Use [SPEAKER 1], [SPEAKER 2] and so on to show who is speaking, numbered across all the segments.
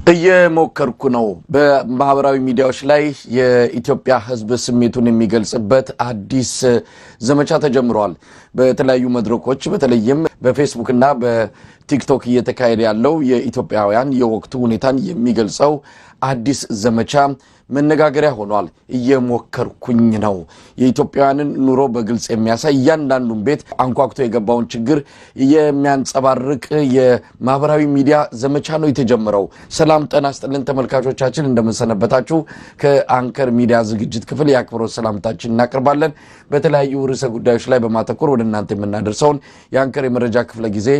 [SPEAKER 1] እየሞከርኩ ነው በማህበራዊ ሚዲያዎች ላይ የኢትዮጵያ ህዝብ ስሜቱን የሚገልጽበት አዲስ ዘመቻ ተጀምሯል። በተለያዩ መድረኮች በተለይም በፌስቡክ እና በቲክቶክ እየተካሄደ ያለው የኢትዮጵያውያን የወቅቱ ሁኔታን የሚገልጸው አዲስ ዘመቻ መነጋገሪያ ሆኗል። እየሞከርኩኝ ነው የኢትዮጵያውያንን ኑሮ በግልጽ የሚያሳይ እያንዳንዱን ቤት አንኳኩቶ የገባውን ችግር የሚያንጸባርቅ የማህበራዊ ሚዲያ ዘመቻ ነው የተጀመረው። ሰላም ጤና ይስጥልን ተመልካቾቻችን፣ እንደምንሰነበታችሁ። ከአንከር ሚዲያ ዝግጅት ክፍል የአክብሮት ሰላምታችን እናቀርባለን። በተለያዩ ርዕሰ ጉዳዮች ላይ በማተኮር ወደ እናንተ የምናደርሰውን የአንከር የመረጃ ክፍለ ጊዜ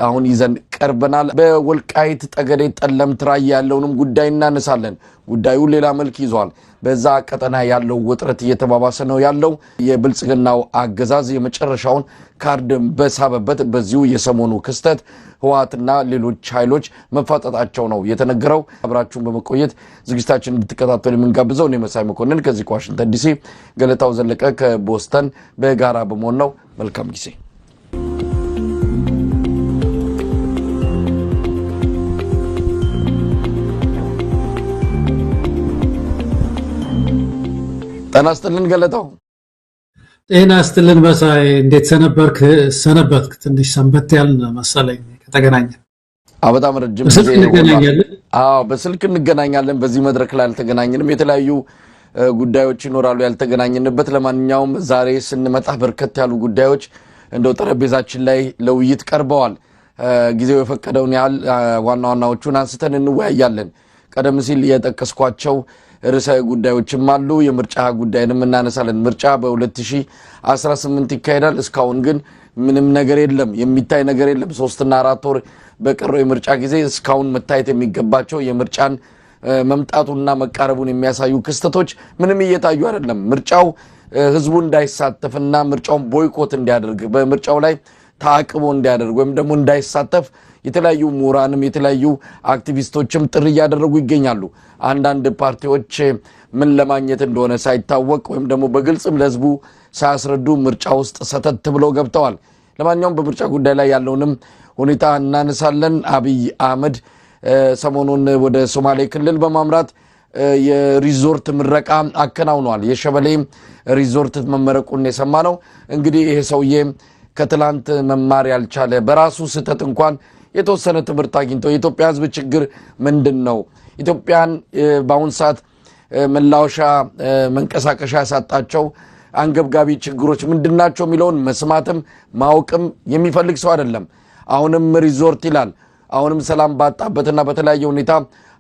[SPEAKER 1] አሁን ይዘን ቀርበናል። በወልቃይት ጠገዴ ጠለምት ራያ ያለውንም ጉዳይ እናነሳለን። ጉዳዩ ሌላ መልክ ይዟል። በዛ ቀጠና ያለው ውጥረት እየተባባሰ ነው ያለው። የብልጽግናው አገዛዝ የመጨረሻውን ካርድ በሳበበት በዚሁ የሰሞኑ ክስተት ህወሓትና ሌሎች ኃይሎች መፋጠጣቸው ነው የተነገረው። አብራችሁን በመቆየት ዝግጅታችን እንድትከታተሉ የምንጋብዘው እኔ መሳይ መኮንን ከዚህ ከዋሽንግተን ዲሲ፣ ገለታው ዘለቀ ከቦስተን በጋራ በመሆን ነው። መልካም ጊዜ። ጤና ይስጥልን ገለታው።
[SPEAKER 2] ጤና ይስጥልን መሳይ፣ እንዴት ሰነበትክ? ትንሽ ሰንበት ያልን መሰለኝ ከተገናኘን።
[SPEAKER 1] በጣም ረጅም ጊዜ በስልክ እንገናኛለን። በዚህ መድረክ ላይ አልተገናኘንም። የተለያዩ ጉዳዮች ይኖራሉ ያልተገናኘንበት። ለማንኛውም ዛሬ ስንመጣ በርከት ያሉ ጉዳዮች እንደው ጠረጴዛችን ላይ ለውይይት ቀርበዋል። ጊዜው የፈቀደውን ያህል ዋና ዋናዎቹን አንስተን እንወያያለን። ቀደም ሲል የጠቀስኳቸው ርዕሰ ጉዳዮችም አሉ። የምርጫ ጉዳይንም እናነሳለን። ምርጫ በ2018 ይካሄዳል። እስካሁን ግን ምንም ነገር የለም፣ የሚታይ ነገር የለም። 3 እና 4 ወር በቀረው የምርጫ ጊዜ እስካሁን መታየት የሚገባቸው የምርጫን መምጣቱና መቃረቡን የሚያሳዩ ክስተቶች ምንም እየታዩ አይደለም። ምርጫው ህዝቡ እንዳይሳተፍና ምርጫውን ቦይኮት እንዲያደርግ በምርጫው ላይ ታቅቦ እንዲያደርግ ወይም ደግሞ እንዳይሳተፍ የተለያዩ ምሁራንም የተለያዩ አክቲቪስቶችም ጥሪ እያደረጉ ይገኛሉ። አንዳንድ ፓርቲዎች ምን ለማግኘት እንደሆነ ሳይታወቅ ወይም ደግሞ በግልጽም ለህዝቡ ሳያስረዱ ምርጫ ውስጥ ሰተት ብለው ገብተዋል። ለማንኛውም በምርጫ ጉዳይ ላይ ያለውንም ሁኔታ እናነሳለን። አብይ አህመድ ሰሞኑን ወደ ሶማሌ ክልል በማምራት የሪዞርት ምረቃ አከናውኗል። የሸበሌ ሪዞርት መመረቁን የሰማነው እንግዲህ ይሄ ሰውዬ ከትላንት መማር ያልቻለ በራሱ ስህተት እንኳን የተወሰነ ትምህርት አግኝቶ የኢትዮጵያ ህዝብ ችግር ምንድነው፣ ኢትዮጵያን በአሁን ሰዓት መላወሻ መንቀሳቀሻ ያሳጣቸው አንገብጋቢ ችግሮች ምንድናቸው የሚለውን መስማትም ማወቅም የሚፈልግ ሰው አይደለም። አሁንም ሪዞርት ይላል። አሁንም ሰላም ባጣበትና በተለያየ ሁኔታ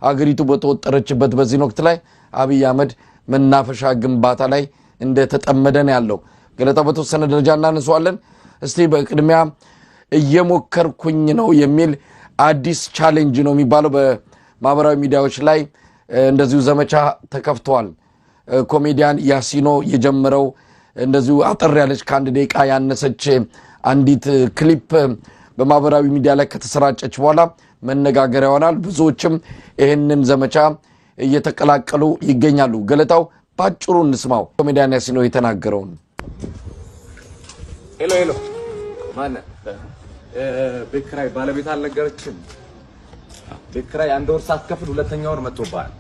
[SPEAKER 1] አገሪቱ በተወጠረችበት በዚህ ወቅት ላይ አብይ አህመድ መናፈሻ ግንባታ ላይ እንደተጠመደ ነው ያለው። ገለታው በተወሰነ ደረጃ እናነሳዋለን። እስቲ በቅድሚያ እየሞከርኩኝ ነው የሚል አዲስ ቻሌንጅ ነው የሚባለው በማህበራዊ ሚዲያዎች ላይ እንደዚሁ ዘመቻ ተከፍቷል። ኮሜዲያን ያሲኖ የጀመረው እንደዚሁ አጠር ያለች ከአንድ ደቂቃ ያነሰች አንዲት ክሊፕ በማህበራዊ ሚዲያ ላይ ከተሰራጨች በኋላ መነጋገሪያ ይሆናል። ብዙዎችም ይህንን ዘመቻ እየተቀላቀሉ ይገኛሉ። ገለታው ባጭሩ እንስማው ኮሜዲያን ያሲኖ የተናገረውን።
[SPEAKER 3] ሄሎ ሄሎ፣ ማን ቤት ኪራይ ባለቤት አልነገረችም? ቤት ኪራይ 1 ወር ሳትከፍል 2ኛ ወር መጥቶብሃል።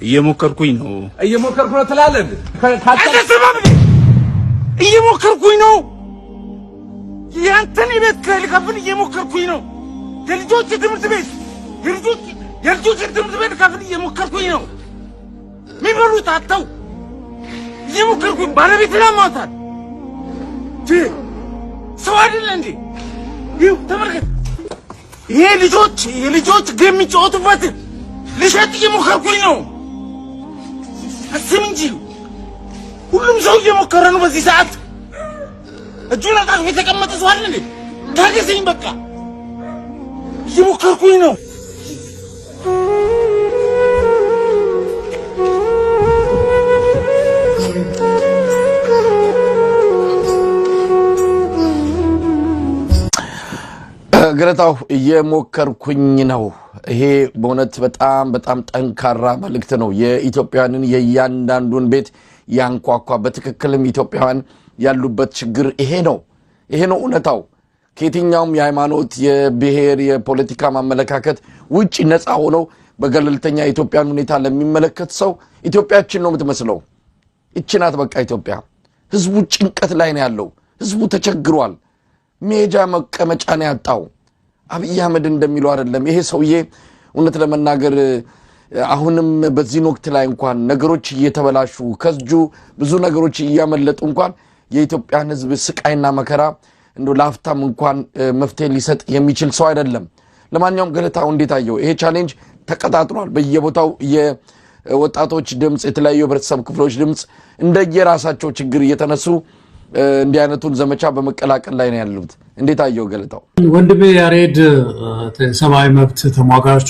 [SPEAKER 4] እየሞከርኩኝ ነው
[SPEAKER 3] ትላለህ እንዴ?
[SPEAKER 4] እየሞከርኩኝ ነው። ያንተን ቤት ኪራይ ልከፍል እየሞከርኩኝ ነው። የልጆች ትምህርት ቤት ልከፍል እየሞከርኩኝ ነው። የሚበሉት አጥተው እየሞከርኩኝ ባለቤት ላማታል። ሰው አይደለ እንዴ? ይኸው ተመልከት። ይሄ የልጆች ጌም የሚጫወቱበት ልሸጥ እየሞከርኩኝ ነው። አስብ እንጂ ሁሉም ሰው እየሞከረ ነው። በዚህ ሰዓት እጁን አጣጥፎ የተቀመጠ ሰው አለ እንዴ? ታገሰኝ፣ በቃ እየሞከርኩኝ ነው።
[SPEAKER 1] ገለታው እየሞከርኩኝ ነው። ይሄ በእውነት በጣም በጣም ጠንካራ መልእክት ነው። የኢትዮጵያውያንን የእያንዳንዱን ቤት ያንኳኳ በትክክልም ኢትዮጵያውያን ያሉበት ችግር ይሄ ነው እውነታው። ከየትኛውም የሃይማኖት የብሔር የፖለቲካ ማመለካከት ውጪ ነፃ ሆነው በገለልተኛ ኢትዮጵያን ሁኔታ ለሚመለከት ሰው ኢትዮጵያችን ነው የምትመስለው። እቺናት በቃ ኢትዮጵያ። ህዝቡ ጭንቀት ላይ ነው ያለው። ህዝቡ ተቸግሯል። ሜጃ መቀመጫ ነው ያጣው። አብይ አህመድ እንደሚለው አይደለም ይሄ ሰውዬ እውነት ለመናገር አሁንም በዚህ ወቅት ላይ እንኳን ነገሮች እየተበላሹ ከጁ ብዙ ነገሮች እያመለጡ እንኳን የኢትዮጵያን ህዝብ ስቃይና መከራ እንዶ ላፍታም እንኳን መፍትሄ ሊሰጥ የሚችል ሰው አይደለም። ለማንኛውም ገለታው እንዴት አየው? ይሄ ቻሌንጅ ተቀጣጥሯል። በየቦታው የወጣቶች ድምጽ፣ የተለያዩ ህብረተሰብ ክፍሎች ድምጽ እንደየራሳቸው ችግር እየተነሱ እንዲህ አይነቱን ዘመቻ በመቀላቀል ላይ ነው ያሉት። እንዴት አየው ገለታው?
[SPEAKER 2] ወንድሜ ያሬድ ሰብአዊ መብት ተሟጋቹ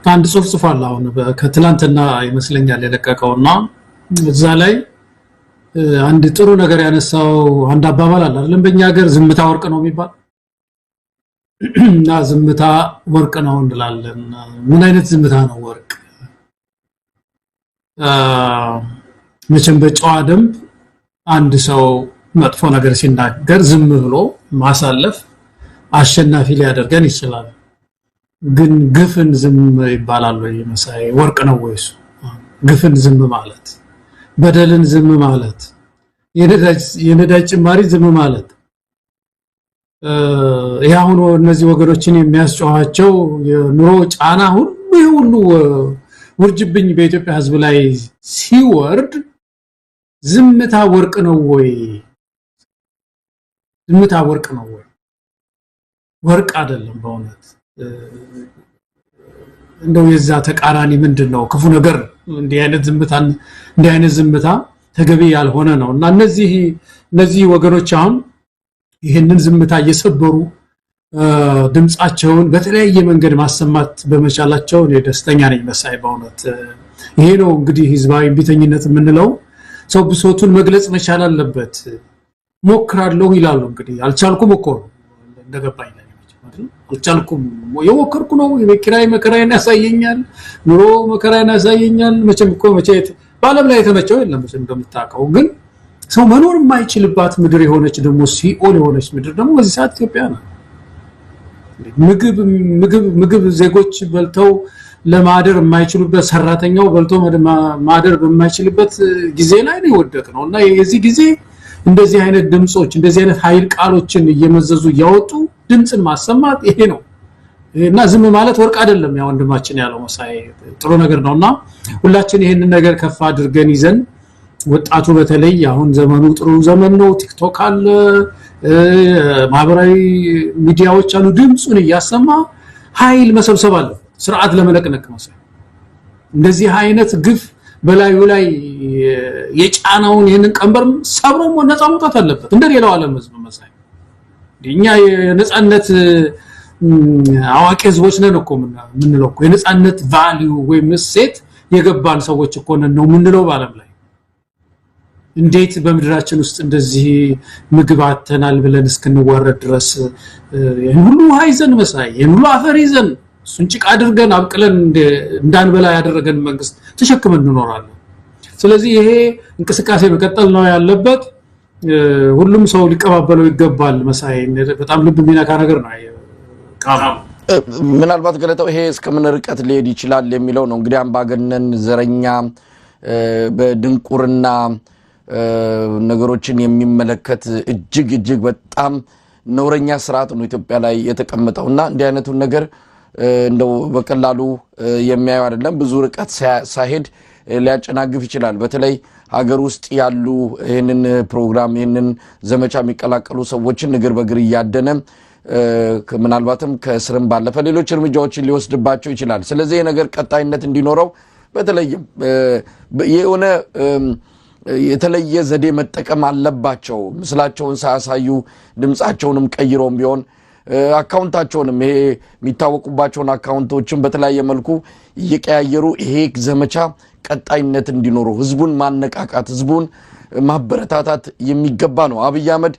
[SPEAKER 2] አንድ ጽሑፍ ጽፏል። አሁን ከትላንትና ይመስለኛል የለቀቀውና እዛ ላይ አንድ ጥሩ ነገር ያነሳው አንድ አባባል አለ አይደል? በእኛ ሀገር ዝምታ ወርቅ ነው የሚባል እና ዝምታ ወርቅ ነው እንላለን። ምን አይነት ዝምታ ነው ወርቅ? መቼም በጨዋ ደንብ አንድ ሰው መጥፎ ነገር ሲናገር ዝም ብሎ ማሳለፍ አሸናፊ ሊያደርገን ይችላል። ግን ግፍን ዝም ይባላል ወይ መሳይ? ወርቅ ነው ወይስ ግፍን ዝም ማለት፣ በደልን ዝም ማለት፣ የነዳጅ ጭማሪ ዝም ማለት? ያሁን እነዚህ ወገኖችን የሚያስጨዋቸው የኑሮ ጫና ሁሉ ውርጅብኝ በኢትዮጵያ ህዝብ ላይ ሲወርድ ዝምታ ወርቅ ነው ወይ? ዝምታ ወርቅ ነው ወይ? ወርቅ አይደለም በእውነት። እንደው የዛ ተቃራኒ ምንድነው? ክፉ ነገር። እንዲህ አይነት ዝምታ ተገቢ ያልሆነ ነው እና እነዚህ ወገኖች አሁን ይሄንን ዝምታ እየሰበሩ ድምጻቸውን በተለያየ መንገድ ማሰማት በመቻላቸው እኔ ደስተኛ ነኝ መሳይ በእውነት። ይሄ ነው እንግዲህ ህዝባዊ ቢተኝነት የምንለው። ሰው ብሶቱን መግለጽ መቻል አለበት። ሞክራለሁ ይላሉ እንግዲህ። አልቻልኩም እኮ እንደገባኝ ነው ማለት አልቻልኩም። የሞከርኩ ነው። የኪራይ መከራዬን ያሳየኛል፣ ኑሮ መከራዬን ያሳየኛል። መቼም በዓለም ላይ የተመቸው የለም እንደምታውቀው። ግን ሰው መኖር የማይችልባት ምድር የሆነች ደግሞ ሲኦል የሆነች ምድር ደግሞ በዚህ ሰዓት ኢትዮጵያ ነው። ምግብ ዜጎች በልተው ለማደር የማይችሉበት፣ ሰራተኛው በልቶ ማደር በማይችልበት ጊዜ ላይ ነው የወደቅነው እና የዚህ ጊዜ እንደዚህ አይነት ድምጾች፣ እንደዚህ አይነት ኃይል ቃሎችን እየመዘዙ ያወጡ ድምጽን ማሰማት ይሄ ነው እና ዝም ማለት ወርቅ አይደለም። ያ ወንድማችን ያለው መሳይ ጥሩ ነገር ነውና ሁላችን ይሄንን ነገር ከፍ አድርገን ይዘን ወጣቱ በተለይ አሁን ዘመኑ ጥሩ ዘመን ነው። ቲክቶክ አለ፣ ማህበራዊ ሚዲያዎች አሉ። ድምጹን እያሰማ ኃይል መሰብሰብ አለ፣ ስርዓት ለመለቅለቅ መሳይ። እንደዚህ አይነት ግፍ በላዩ ላይ የጫናውን ይሄንን ቀንበር ሰብሮ ነፃ መውጣት አለበት እንደሌላው ዓለም ህዝብ መሳይ። እኛ የነፃነት አዋቂ ህዝቦች ነን እኮ ምንለው እኮ የነፃነት ቫልዩ ወይም እሴት የገባን ሰዎች እኮ ነን ነው ምንለው በዓለም ላይ። እንዴት በምድራችን ውስጥ እንደዚህ ምግብ አተናል ብለን እስክንዋረድ ድረስ ይሄን ሁሉ ሀይዘን መሳይ፣ ይሄን ሁሉ አፈር ይዘን እሱን ጭቃ አድርገን አብቅለን እንዳንበላ ያደረገን መንግስት ተሸክመን እንኖራለን። ስለዚህ ይሄ እንቅስቃሴ መቀጠል ነው ያለበት። ሁሉም ሰው ሊቀባበለው ይገባል መሳይ። በጣም ልብ የሚነካ ነገር ነው።
[SPEAKER 1] ምናልባት ገለታው ይሄ እስከምን ርቀት ሊሄድ ይችላል የሚለው ነው እንግዲህ። አምባገነን ዘረኛ በድንቁርና ነገሮችን የሚመለከት እጅግ በጣም ነውረኛ ስርዓት ነው ኢትዮጵያ ላይ የተቀመጠውና እንዲህ አይነቱን ነገር እንደው በቀላሉ የሚያዩ አይደለም። ብዙ ርቀት ሳይሄድ ሊያጨናግፍ ይችላል። በተለይ ሀገር ውስጥ ያሉ ይሄንን ፕሮግራም ይሄንን ዘመቻ የሚቀላቀሉ ሰዎችን እግር በእግር እያደነ ምናልባትም ከስርም ባለፈ ሌሎች እርምጃዎችን ሊወስድባቸው ይችላል። ስለዚህ ይሄ ነገር ቀጣይነት እንዲኖረው በተለይም የሆነ የተለየ ዘዴ መጠቀም አለባቸው። ምስላቸውን ሳያሳዩ ድምጻቸውንም ቀይሮም ቢሆን አካውንታቸውንም ይሄ የሚታወቁባቸውን አካውንቶችን በተለያየ መልኩ እየቀያየሩ ይሄ ዘመቻ ቀጣይነት እንዲኖረው ህዝቡን ማነቃቃት፣ ህዝቡን ማበረታታት የሚገባ ነው። አብይ አህመድ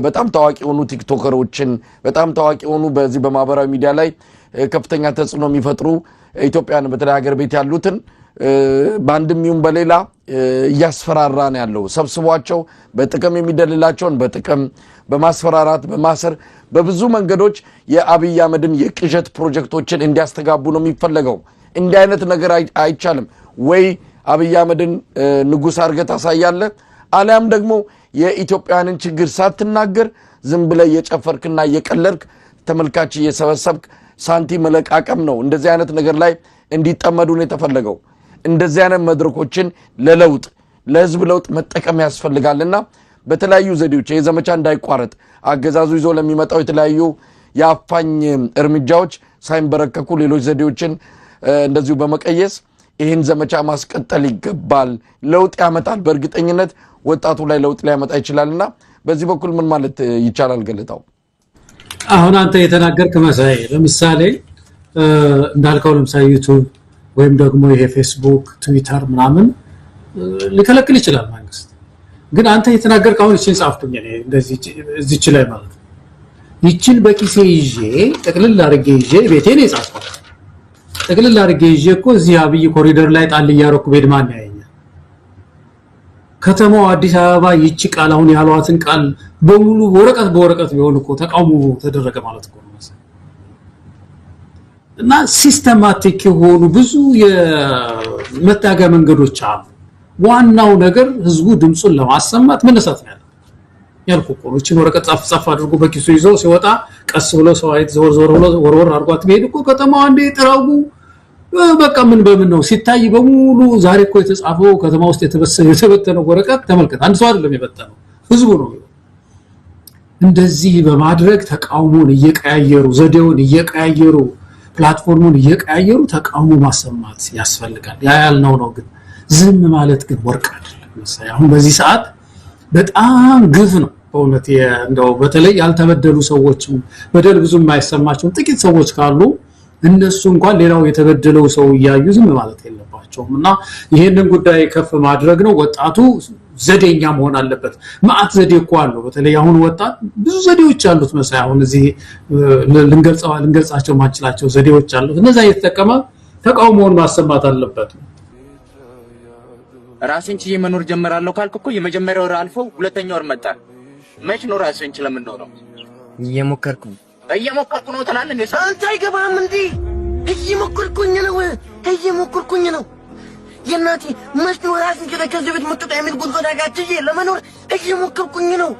[SPEAKER 1] በጣም ታዋቂ የሆኑ ቲክቶከሮችን በጣም ታዋቂ የሆኑ በዚህ በማህበራዊ ሚዲያ ላይ ከፍተኛ ተጽዕኖ የሚፈጥሩ ኢትዮጵያን በተለይ ሀገር ቤት ያሉትን ባንድም ይሁን በሌላ እያስፈራራ ነው ያለው ሰብስቧቸው በጥቅም የሚደልላቸውን በጥቅም በማስፈራራት በማሰር በብዙ መንገዶች የአብይ አህመድን የቅዠት ፕሮጀክቶችን እንዲያስተጋቡ ነው የሚፈልገው እንዲህ አይነት ነገር አይቻልም ወይ አብይ አህመድን ንጉስ አርገት አሳያለ አለም ደግሞ የኢትዮጵያንን ችግር ሳትናገር ዝም ብለ የጨፈርክና የቀለርክ ተመልካች እየሰበሰብክ ሳንቲ መለቃቀም ነው እንደዚህ አይነት ነገር ላይ እንዲጠመዱ ነው የተፈለገው እንደዚህ አይነት መድረኮችን ለለውጥ ለህዝብ ለውጥ መጠቀም ያስፈልጋልና በተለያዩ ዘዴዎች የዘመቻ እንዳይቋረጥ አገዛዙ ይዞ ለሚመጣው የተለያዩ ያፋኝ እርምጃዎች ሳይንበረከኩ ሌሎች ዘዴዎችን እንደዚሁ በመቀየስ ይህን ዘመቻ ማስቀጠል ይገባል ለውጥ ያመጣል በእርግጠኝነት ወጣቱ ላይ ለውጥ ሊያመጣ ይችላልና በዚህ በኩል ምን ማለት ይቻላል ገለታው
[SPEAKER 2] አሁን አንተ የተናገርክ መሳይ ለምሳሌ እንዳልከው ለምሳሌ ዩቲዩብ ወይም ደግሞ ይሄ ፌስቡክ ትዊተር ምናምን ሊከለክል ይችላል መንግስት ግን አንተ የተናገርክ አሁን እቺን ጻፍኩኝ እኔ እንደዚህ እዚች ላይ ማለት ነው ይችን በኪሴ ይዤ ጠቅልል አርጌ ይዤ ቤቴ ነው ጻፍኩት ጠቅልል አርጌ ይዤ እኮ እዚህ አብይ ኮሪደር ላይ ጣል ያረኩ ቤት ማን ያየኛል ከተማው አዲስ አበባ ይቺ ቃል አሁን ያሏትን ቃል በሙሉ በወረቀት ቢሆን እኮ ተቃውሞ ተደረገ ማለት እኮ ነው እና ሲስተማቲክ የሆኑ ብዙ የመታገያ መንገዶች አሉ ዋናው ነገር ህዝቡ ድምጹን ለማሰማት መነሳት ነው ያልኩ እኮ ነው እቺን ወረቀት ጻፍ አድርጎ በኪሱ ይዞ ሲወጣ ቀስ ብሎ ሰው አይት ዞር ብሎ ወርወር አድርጓት ቢሄድ እኮ ከተማው አንዴ ጥራጉ በቃ ምን በምን ነው ሲታይ በሙሉ ዛሬ እኮ የተጻፈው ከተማ ውስጥ የተበተነው ወረቀት ተመልከት አንድ ሰው አይደለም የበተነው ህዝቡ ነው እንደዚህ በማድረግ ተቃውሞን እየቀያየሩ ዘዴውን እየቀያየሩ ፕላትፎርሙን እየቀያየሩ ተቃውሞ ማሰማት ያስፈልጋል ያ ያልነው ነው ግን ዝም ማለት ግን ወርቅ አይደለም መሳይ አሁን በዚህ ሰዓት በጣም ግፍ ነው በእውነት እንደው በተለይ ያልተበደሉ ሰዎች በደል ብዙ የማይሰማቸው ጥቂት ሰዎች ካሉ እነሱ እንኳን ሌላው የተበደለው ሰው ያዩ ዝም ማለት የለባቸውምና ይሄንን ጉዳይ ከፍ ማድረግ ነው ወጣቱ ዘዴኛ መሆን አለበት ማአት ዘዴ እኮ አለው በተለይ አሁን ወጣት ብዙ ዘዴዎች አሉት መሳይ አሁን እዚህ ልንገልጻቸው ማችላቸው ዘዴዎች አሉት እነዛ እየተጠቀመ ተቃውሞውን ማሰማት አለበት
[SPEAKER 4] ራስን ችዬ መኖር ጀመራለሁ ካልኩ እኮ የመጀመሪያው ወር አልፎ ሁለተኛው ወር መጣ መች ነው ራስን ችለ ምንኖረው እየሞከርኩ ነው ተላልኝ አንተ አይገባም እንዴ እየሞከርኩኝ ነው የናቲ መች ነው ራስን ችለ ከዚህ ቤት መጥቶ የሚል ጉልበታ ጋችዬ ለመኖር እየሞከርኩኝ ነው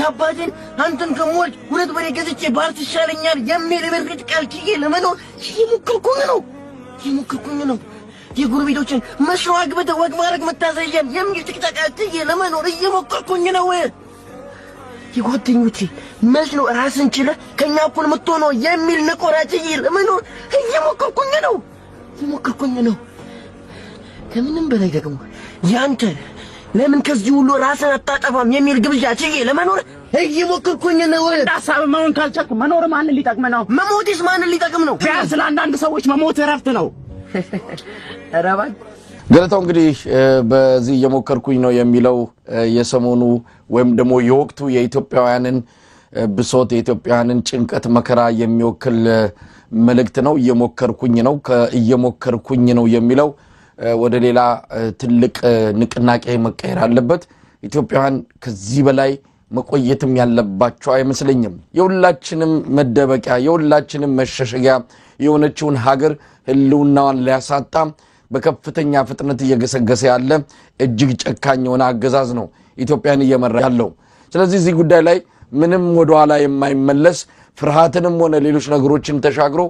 [SPEAKER 4] ያባቴን አንተን ከሞል ሁለት በሬ ገዝቼ ባርት ይሻለኛል የሚል በርግጥ ቃልችዬ ለመኖር እየሞከርኩኝ ነው የጉርቤቶችን መስዋዕት ወግ ማድረግ መታዘየን የሚል ጥቅጣቃትዬ ለመኖር እየሞከርኩኝ ነው የጓደኞቼ መች ነው ራስን ችለ ከኛ እኩል የምትሆነው የሚል ነቆራጭዬ ለመኖር እየሞከርኩኝ ነው ከምንም በላይ ደግሞ ያንተ ለምን ከዚህ ሁሉ ራስን አታጠፋም የሚል ግብዣችዬ ለመኖር እየሞከርኩኝ ነው ሐሳብ ማውን ካልቻልኩ መኖር ማንን ሊጠቅም ነው መሞትስ ማንን ሊጠቅም ነው ቢያንስ ለአንዳንድ ሰዎች መሞት እረፍት ነው አራባይ
[SPEAKER 1] ገለታው እንግዲህ በዚህ እየሞከርኩኝ ነው የሚለው የሰሞኑ ወይም ደግሞ የወቅቱ የኢትዮጵያውያንን ብሶት የኢትዮጵያውያንን ጭንቀት መከራ የሚወክል መልእክት ነው እየሞከርኩኝ ነው የሚለው ወደ ሌላ ትልቅ ንቅናቄ መቀየር አለበት ኢትዮጵያውያን ከዚህ በላይ መቆየትም ያለባቸው አይመስልኝም የሁላችንም መደበቂያ የሁላችንም መሸሸጊያ የሆነችውን ሀገር ህልውናዋን ሊያሳጣ በከፍተኛ ፍጥነት እየገሰገሰ ያለ እጅግ ጨካኝ የሆነ አገዛዝ ነው ኢትዮጵያን እየመራ ያለው ስለዚህ እዚህ ጉዳይ ላይ ምንም ወደ ኋላ የማይመለስ ፍርሃትንም ሆነ ሌሎች ነገሮችን ተሻግሮ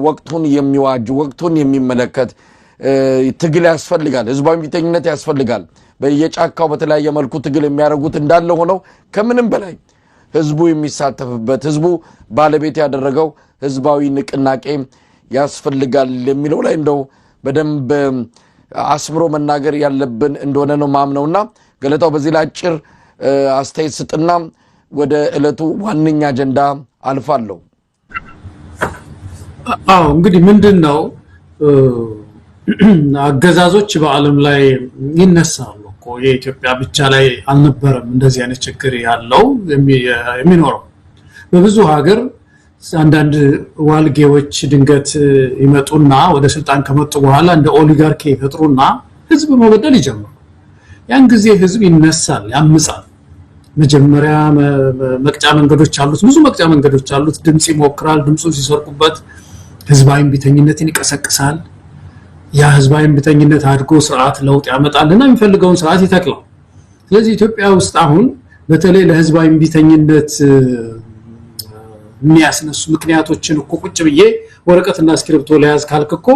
[SPEAKER 1] ወቅቱን የሚዋጅ ወቅቱን የሚመለከት ትግል ያስፈልጋል ህዝባዊ ቢተኝነት ያስፈልጋል በየጫካው በተለያየ መልኩ ትግል የሚያደርጉት እንዳለ ሆነው ከምንም በላይ ህዝቡ የሚሳተፍበት ህዝቡ ባለቤት ያደረገው ህዝባዊ ንቅናቄ ያስፈልጋል የሚለው ላይ እንደው በደንብ አስምሮ መናገር ያለብን እንደሆነ ነው ማምነውና ገለታው በዚህ ላይ አጭር አስተያየት ስጥና ወደ እለቱ ዋንኛ አጀንዳ አልፋለሁ
[SPEAKER 2] እንግዲህ ምንድነው አገዛዞች በአለም ላይ ይነሳሉ እኮ የኢትዮጵያ ብቻ ላይ አልነበረም እንደዚህ አይነት ችግር ያለው የሚኖረው በብዙ ሀገር አንዳንድ ዋልጌዎች ድንገት ይመጡና ወደ ስልጣን ከመጡ በኋላ እንደ ኦሊጋርኪ ይፈጥሩና ህዝብ መበደል ይጀምራሉ። ያን ጊዜ ህዝብ ይነሳል፣ ያምጻል። መጀመሪያ መቅጫ መንገዶች አሉት፣ ብዙ መቅጫ መንገዶች አሉት። ድምጽ ይሞክራል። ድምጹን ሲሰርቁበት ህዝባዊ ቢተኝነትን ይቀሰቅሳል። ያ ህዝባዊ ቢተኝነት አድጎ ስርዓት ለውጥ ያመጣልና የሚፈልገውን ስርዓት ይተክላል። ስለዚህ ኢትዮጵያ ውስጥ አሁን በተለይ ለህዝባዊ ቢተኝነት የሚያስነሱ ምክንያቶችን እኮ ቁጭ ብዬ ወረቀትና ስክሪፕቶ ለያዝ ካልከኮ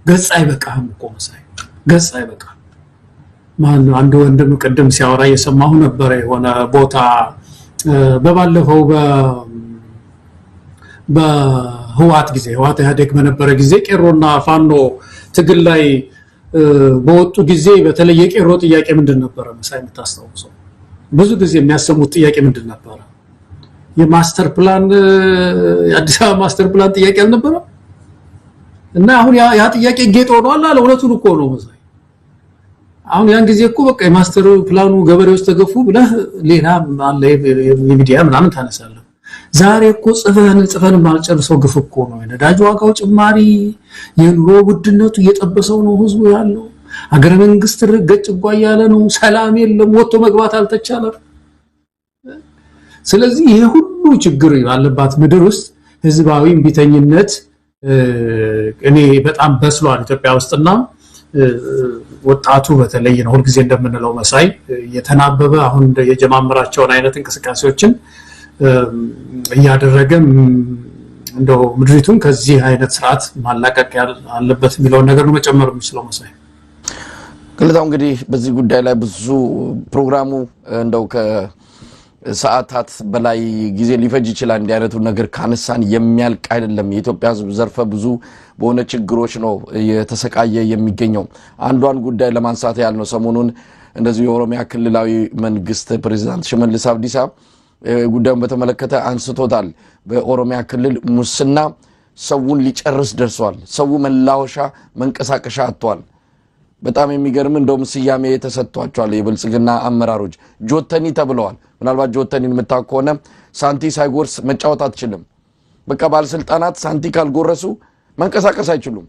[SPEAKER 2] ገጽ አይበቃም እኮ መሳይ፣ ገጽ አይበቃም። ማን አንዱ ወንድም ቀደም ሲያወራ እየሰማሁ ነበር። የሆነ ቦታ በባለፈው በህዋት ጊዜ ህዋት ኢህአዴግ በነበረ ጊዜ ቄሮና ፋኖ ትግል ላይ በወጡ ጊዜ በተለይ የቄሮ ጥያቄ ምንድን ነበር መሳይ የምታስታውሰው? ብዙ ጊዜ የሚያሰሙት ጥያቄ ምንድን ነበር? የማስተር ፕላን የአዲስ አበባ ማስተር ፕላን ጥያቄ አልነበረ? እና አሁን ያ ጥያቄ ጌጥ ሆኗል አለ። እውነቱን እኮ ነው መሳይ። አሁን ያን ጊዜ እኮ በቃ የማስተር ፕላኑ ገበሬዎች ተገፉ ብለህ ሌላ አለ የሚዲያ ምናምን ታነሳለህ። ዛሬ እኮ ጽፈን ማልጨርሰው ግፍ እኮ ነው። የነዳጅ ዋጋው ጭማሪ፣ የኑሮ ውድነቱ እየጠበሰው ነው ህዝቡ ያለው። ሀገረ መንግስት ረገጭ ያለ ነው። ሰላም የለም፣ ወጥቶ መግባት አልተቻለም። ስለዚህ ይሄ ሁሉ ችግር ያለባት ምድር ውስጥ ህዝባዊ ቢተኝነት እኔ በጣም በስሏል ኢትዮጵያ ውስጥና ወጣቱ በተለይ ነው ሁልጊዜ እንደምንለው መሳይ የተናበበ አሁን የጀማምራቸውን አይነት እንቅስቃሴዎችን እያደረገም እንደው ምድሪቱን ከዚህ አይነት ስርዓት ማላቀቅ ያለበት የሚለው ነገር ነው መጨመር የሚችለው መሳይ።
[SPEAKER 1] ግለታው እንግዲህ በዚህ ጉዳይ ላይ ብዙ ፕሮግራሙ እንደው ከሰዓታት በላይ ጊዜ ሊፈጅ ይችላል። እንዲህ አይነቱ ነገር ካነሳን የሚያልቅ አይደለም። የኢትዮጵያ ህዝብ ዘርፈ ብዙ በሆነ ችግሮች ነው የተሰቃየ የሚገኘው። አንዷን ጉዳይ ለማንሳት ያህል ነው። ሰሞኑን እንደዚህ የኦሮሚያ ክልላዊ መንግስት ፕሬዝዳንት ሽመልስ አብዲሳ ጉዳዩን በተመለከተ አንስቶታል። በኦሮሚያ ክልል ሙስና ሰውን ሊጨርስ ደርሷል። ሰው መላወሻ መንቀሳቀሻ አጥቷል። በጣም የሚገርም እንደውም ስያሜ ተሰጥቷቸዋል። የብልጽግና አመራሮች ጆተኒ ተብለዋል። ምናልባት ጆተኒን የምታውቁ ከሆነ ሳንቲ ሳይጎርስ መጫወት አትችልም። በቃ ባለስልጣናት ሳንቲ ካልጎረሱ መንቀሳቀስ አይችሉም።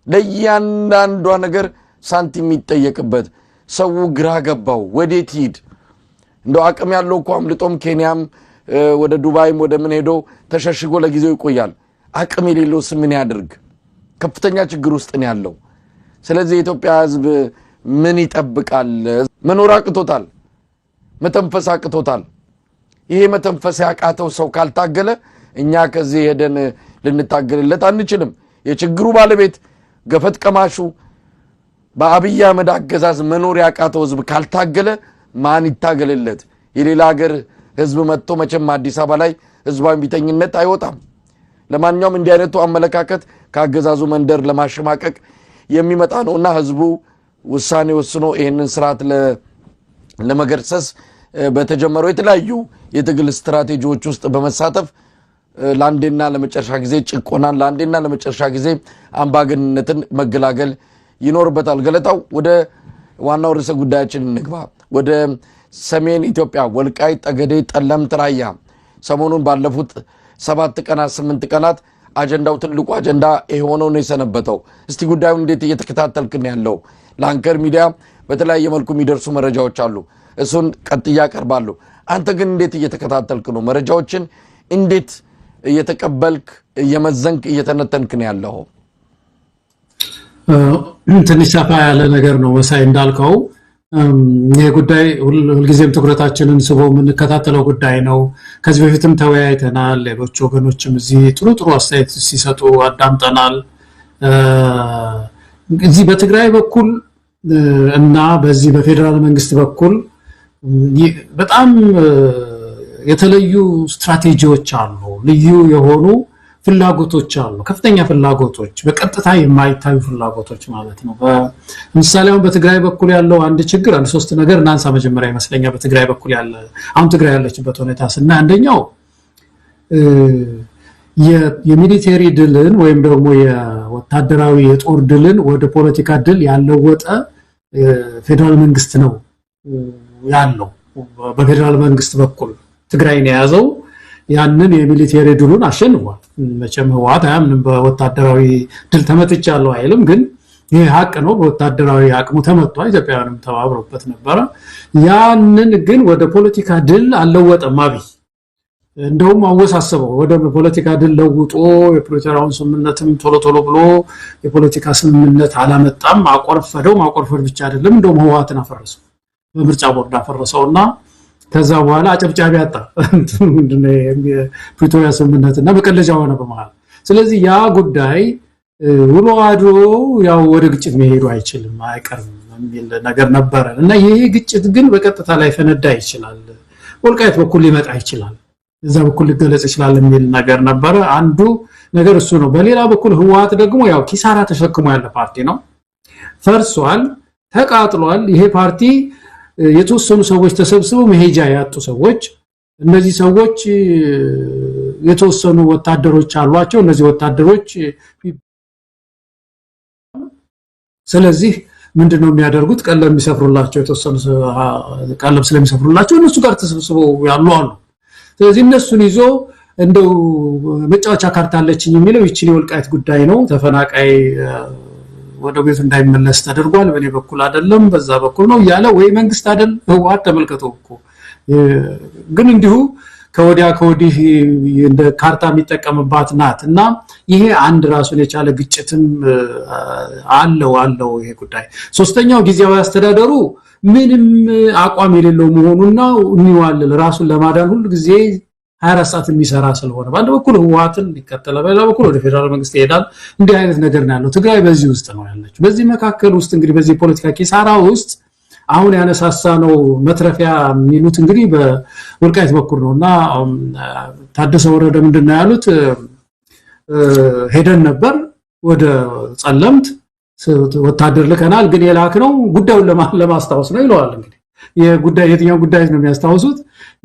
[SPEAKER 1] ለእያንዳንዷ ነገር ሳንቲ የሚጠየቅበት ሰው ግራ ገባው። ወዴት ሂድ? እንደው አቅም ያለው እኮ አምልጦም ኬንያም ወደ ዱባይም ወደ ምን ሄዶ ተሸሽጎ ለጊዜው ይቆያል። አቅም የሌለው ምን ያድርግ? ከፍተኛ ችግር ውስጥ ነው ያለው። ስለዚህ የኢትዮጵያ ህዝብ ምን ይጠብቃል? መኖር አቅቶታል። መተንፈስ አቅቶታል። ይሄ መተንፈስ ያቃተው ሰው ካልታገለ እኛ ከዚህ ሄደን ልንታገልለት አንችልም። የችግሩ ባለቤት ገፈት ቀማሹ በአብይ አህመድ አገዛዝ መኖር ያቃተው ህዝብ ካልታገለ ማን ይታገልለት? የሌላ ሀገር ህዝብ መጥቶ መቼም አዲስ አበባ ላይ ህዝባዊ ቢተኝነት አይወጣም። ለማንኛውም እንዲህ አይነቱ አመለካከት ከአገዛዙ መንደር ለማሸማቀቅ የሚመጣ ነውና ህዝቡ ውሳኔ ወስኖ ይህንን ስርዓት ለመገርሰስ በተጀመረው የተለያዩ የትግል ስትራቴጂዎች ውስጥ በመሳተፍ ለአንዴና ለመጨረሻ ጊዜ ጭቆናን ለአንዴና ለመጨረሻ ጊዜ አምባገነንነትን መገላገል ይኖርበታል። ገለታው ወደ ዋናው ርዕሰ ጉዳያችን እንግባ። ወደ ሰሜን ኢትዮጵያ ወልቃይት ጠገዴ ጠለምት ራያ ሰሞኑን ባለፉት 7 ቀናት 8 ቀናት አጀንዳው ትልቁ አጀንዳ የሆነው ነው የሰነበተው። እስቲ ጉዳዩን እንዴት እየተከታተልክ ነው ያለው? ለአንከር ሚዲያ በተለያየ መልኩ የሚደርሱ መረጃዎች አሉ። እሱን ቀጥያ ቀርባለሁ። አንተ ግን እንዴት እየተከታተልክ ነው? መረጃዎችን እንዴት እየተቀበልክ እየመዘንክ እየተነተንክ ነው ያለው?
[SPEAKER 2] ትንሽ ሰፋ ያለ ነገር ነው መሳይ እንዳልከው። ይሄ ጉዳይ ሁልጊዜም ትኩረታችንን ስቦ የምንከታተለው ጉዳይ ነው። ከዚህ በፊትም ተወያይተናል። ሌሎች ወገኖችም እዚህ ጥሩ አስተያየት ሲሰጡ አዳምጠናል። እዚህ በትግራይ በኩል እና በዚህ በፌደራል መንግስት በኩል በጣም የተለዩ ስትራቴጂዎች አሉ። ልዩ የሆኑ ፍላጎቶች አሉ። ከፍተኛ ፍላጎቶች፣ በቀጥታ የማይታዩ ፍላጎቶች ማለት ነው። በምሳሌ አሁን በትግራይ በኩል ያለው አንድ ችግር አንድ ሶስት ነገር እናንሳ መጀመሪያ ይመስለኛል። በትግራይ በኩል ያለ አሁን ትግራይ ያለችበት ሁኔታ ስናይ አንደኛው የሚሊቴሪ ድልን ወይም ደግሞ የወታደራዊ የጦር ድልን ወደ ፖለቲካ ድል ያለወጠ ፌደራል መንግስት ነው ያለው። በፌደራል መንግስት በኩል ትግራይን የያዘው ያንን የሚሊቴሪ ድሉን አሸንፏል። መቼም ህወሓት አያምንም በወታደራዊ ድል ተመትቻለሁ አይልም። ግን ይሄ ሀቅ ነው። በወታደራዊ አቅሙ ተመቷል። ኢትዮጵያውያንም ተባብረውበት ነበረ። ያንን ግን ወደ ፖለቲካ ድል አልለወጠም አብይ። እንደውም አወሳሰበው። ወደ ፖለቲካ ድል ለውጦ የፕሪቶሪያውን ስምምነትም ቶሎ ብሎ የፖለቲካ ስምምነት አላመጣም። አቆርፈደው። ማቆርፈድ ብቻ አይደለም፣ እንደውም ህወሓትን አፈረሰው፣ በምርጫ ቦርድ አፈረሰውና ከዛ በኋላ አጨብጫቢ አጣ። ምንድነው የፕሪቶሪያ ስምምነትና በቀለጃ ሆነ በመሃል። ስለዚህ ያ ጉዳይ ውሎ አድሮ ያው ወደ ግጭት መሄዱ አይችልም አይቀርም የሚል ነገር ነበረ እና ይሄ ግጭት ግን በቀጥታ ላይ ፈነዳ ይችላል፣ ወልቃይት በኩል ሊመጣ ይችላል፣ እዛ በኩል ሊገለጽ ይችላል የሚል ነገር ነበረ። አንዱ ነገር እሱ ነው። በሌላ በኩል ህወሓት ደግሞ ያው ኪሳራ ተሸክሞ ያለ ፓርቲ ነው። ፈርሷል፣ ተቃጥሏል። ይሄ ፓርቲ የተወሰኑ ሰዎች ተሰብስበው መሄጃ ያጡ ሰዎች፣ እነዚህ ሰዎች የተወሰኑ ወታደሮች አሏቸው። እነዚህ ወታደሮች ስለዚህ ምንድነው የሚያደርጉት? ቀለም የሚሰፍሩላቸው የተወሰኑ ቀለም ስለሚሰፍሩላቸው እነሱ ጋር ተሰብስበው ያሉ አሉ። ስለዚህ እነሱን ይዞ እንደው መጫወቻ ካርታ አለችኝ የሚለው ይቺን የወልቃይት ጉዳይ ነው። ተፈናቃይ ወደ ቤቱ እንዳይመለስ ተደርጓል። በኔ በኩል አይደለም በዛ በኩል ነው ያለ ወይ መንግስት አይደል ህወሓት ተመልከተው እኮ ግን እንዲሁ ከወዲያ ከወዲህ እንደ ካርታ የሚጠቀምባት ናትና ይሄ አንድ ራሱን የቻለ ግጭትም አለው ይሄ ጉዳይ። ሶስተኛው ጊዜያዊ አስተዳደሩ ምንም አቋም የሌለው መሆኑና እንይዋል ራሱን ለማዳን ሁሉ ጊዜ 24 ሰዓት የሚሰራ ስለሆነ በአንድ በኩል ህወሓትን ሊከተል በሌላ በኩል ወደ ፌደራል መንግስት ይሄዳል። እንዲህ አይነት ነገር ነው ያለው። ትግራይ በዚህ ውስጥ ነው ያለችው። በዚህ መካከል ውስጥ እንግዲህ በዚህ ፖለቲካ ኪሳራ ውስጥ አሁን ያነሳሳ ነው መትረፊያ የሚሉት እንግዲህ በወልቃይት በኩል ነውና ታደሰ ወረደ ምንድነው ያሉት? ሄደን ነበር ወደ ጸለምት ወታደር ልከናል፣ ግን የላክነው ጉዳዩን ለማስታወስ ነው ይለዋል። እንግዲህ የጉዳይ የትኛው ጉዳይ ነው የሚያስታውሱት?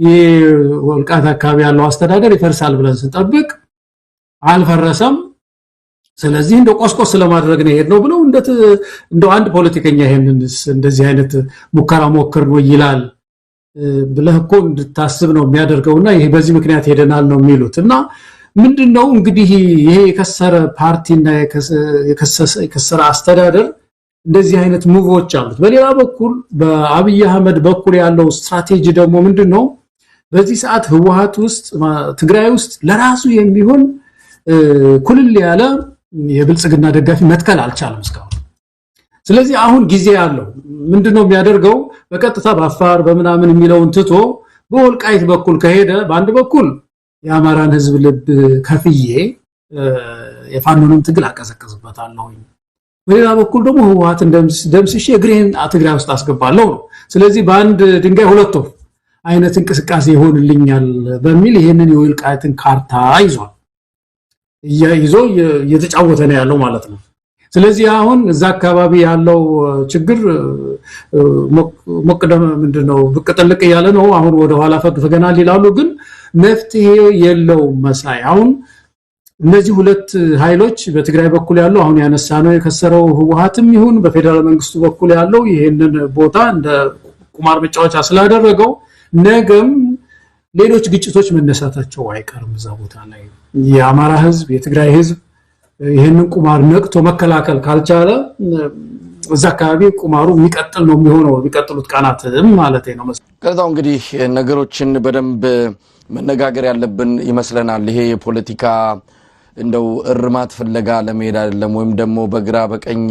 [SPEAKER 2] የወልቃይት አካባቢ ያለው አስተዳደር ይፈርሳል ብለን ስንጠብቅ አልፈረሰም። ስለዚህ እንደ ቆስቆስ ለማድረግ ነው ሄድነው ብለው እንደው አንድ ፖለቲከኛ ይሄንን እንደዚህ አይነት ሙከራ ሞክር ነው ይላል ብለህ እኮ እንድታስብ ነው የሚያደርገውና ይሄ በዚህ ምክንያት ሄደናል ነው የሚሉትና ምንድነው እንግዲህ ይሄ የከሰረ ፓርቲና የከሰረ አስተዳደር እንደዚህ አይነት ሙቮች አሉት። በሌላ በኩል በአብይ አህመድ በኩል ያለው ስትራቴጂ ደግሞ ምንድነው? በዚህ ሰዓት ህወሓት ውስጥ ትግራይ ውስጥ ለራሱ የሚሆን ኩልል ያለ የብልጽግና ደጋፊ መትከል አልቻለም እስካሁን። ስለዚህ አሁን ጊዜ ያለው ምንድነው የሚያደርገው? በቀጥታ በአፋር በመናምን የሚለውን ትቶ በወልቃይት በኩል ከሄደ በአንድ በኩል የአማራን ህዝብ ልብ ከፍዬ የፋኖንም ትግል አቀዘቅዝበታለሁ፣ በሌላ በኩል ደግሞ ህወሓትን ደምስሼ እግሬን ትግራይ ውስጥ አስገባለሁ ነው። ስለዚህ በአንድ ድንጋይ ሁለት ወፍ አይነት እንቅስቃሴ ይሆንልኛል በሚል ይሄንን የወልቃይትን ካርታ ይዟል ይዞ እየተጫወተ ነው ያለው ማለት ነው። ስለዚህ አሁን እዛ አካባቢ ያለው ችግር ሞቅደም ምንድነው ብቅ ጥልቅ ያለ ነው። አሁን ወደ ኋላ ፈግፈገናል ይላሉ፣ ግን መፍትሄ የለውም መሳይ። አሁን እነዚህ ሁለት ኃይሎች በትግራይ በኩል ያለው አሁን ያነሳነው የከሰረው ህወሓትም ይሁን በፌደራል መንግስቱ በኩል ያለው ይሄንን ቦታ እንደ ቁማር መጫወቻ ስላደረገው ነገም ሌሎች ግጭቶች መነሳታቸው አይቀርም። እዛ ቦታ ላይ የአማራ ህዝብ የትግራይ ህዝብ ይሄንን ቁማር ነቅቶ መከላከል ካልቻለ እዛ አካባቢ ቁማሩ የሚቀጥል ነው የሚሆነው የሚቀጥሉት ቀናትም ማለት ነው።
[SPEAKER 1] ከዛው እንግዲህ ነገሮችን በደንብ መነጋገር ያለብን ይመስለናል። ይሄ የፖለቲካ እንደው እርማት ፍለጋ ለመሄድ አይደለም፣ ወይም ደግሞ በግራ በቀኝ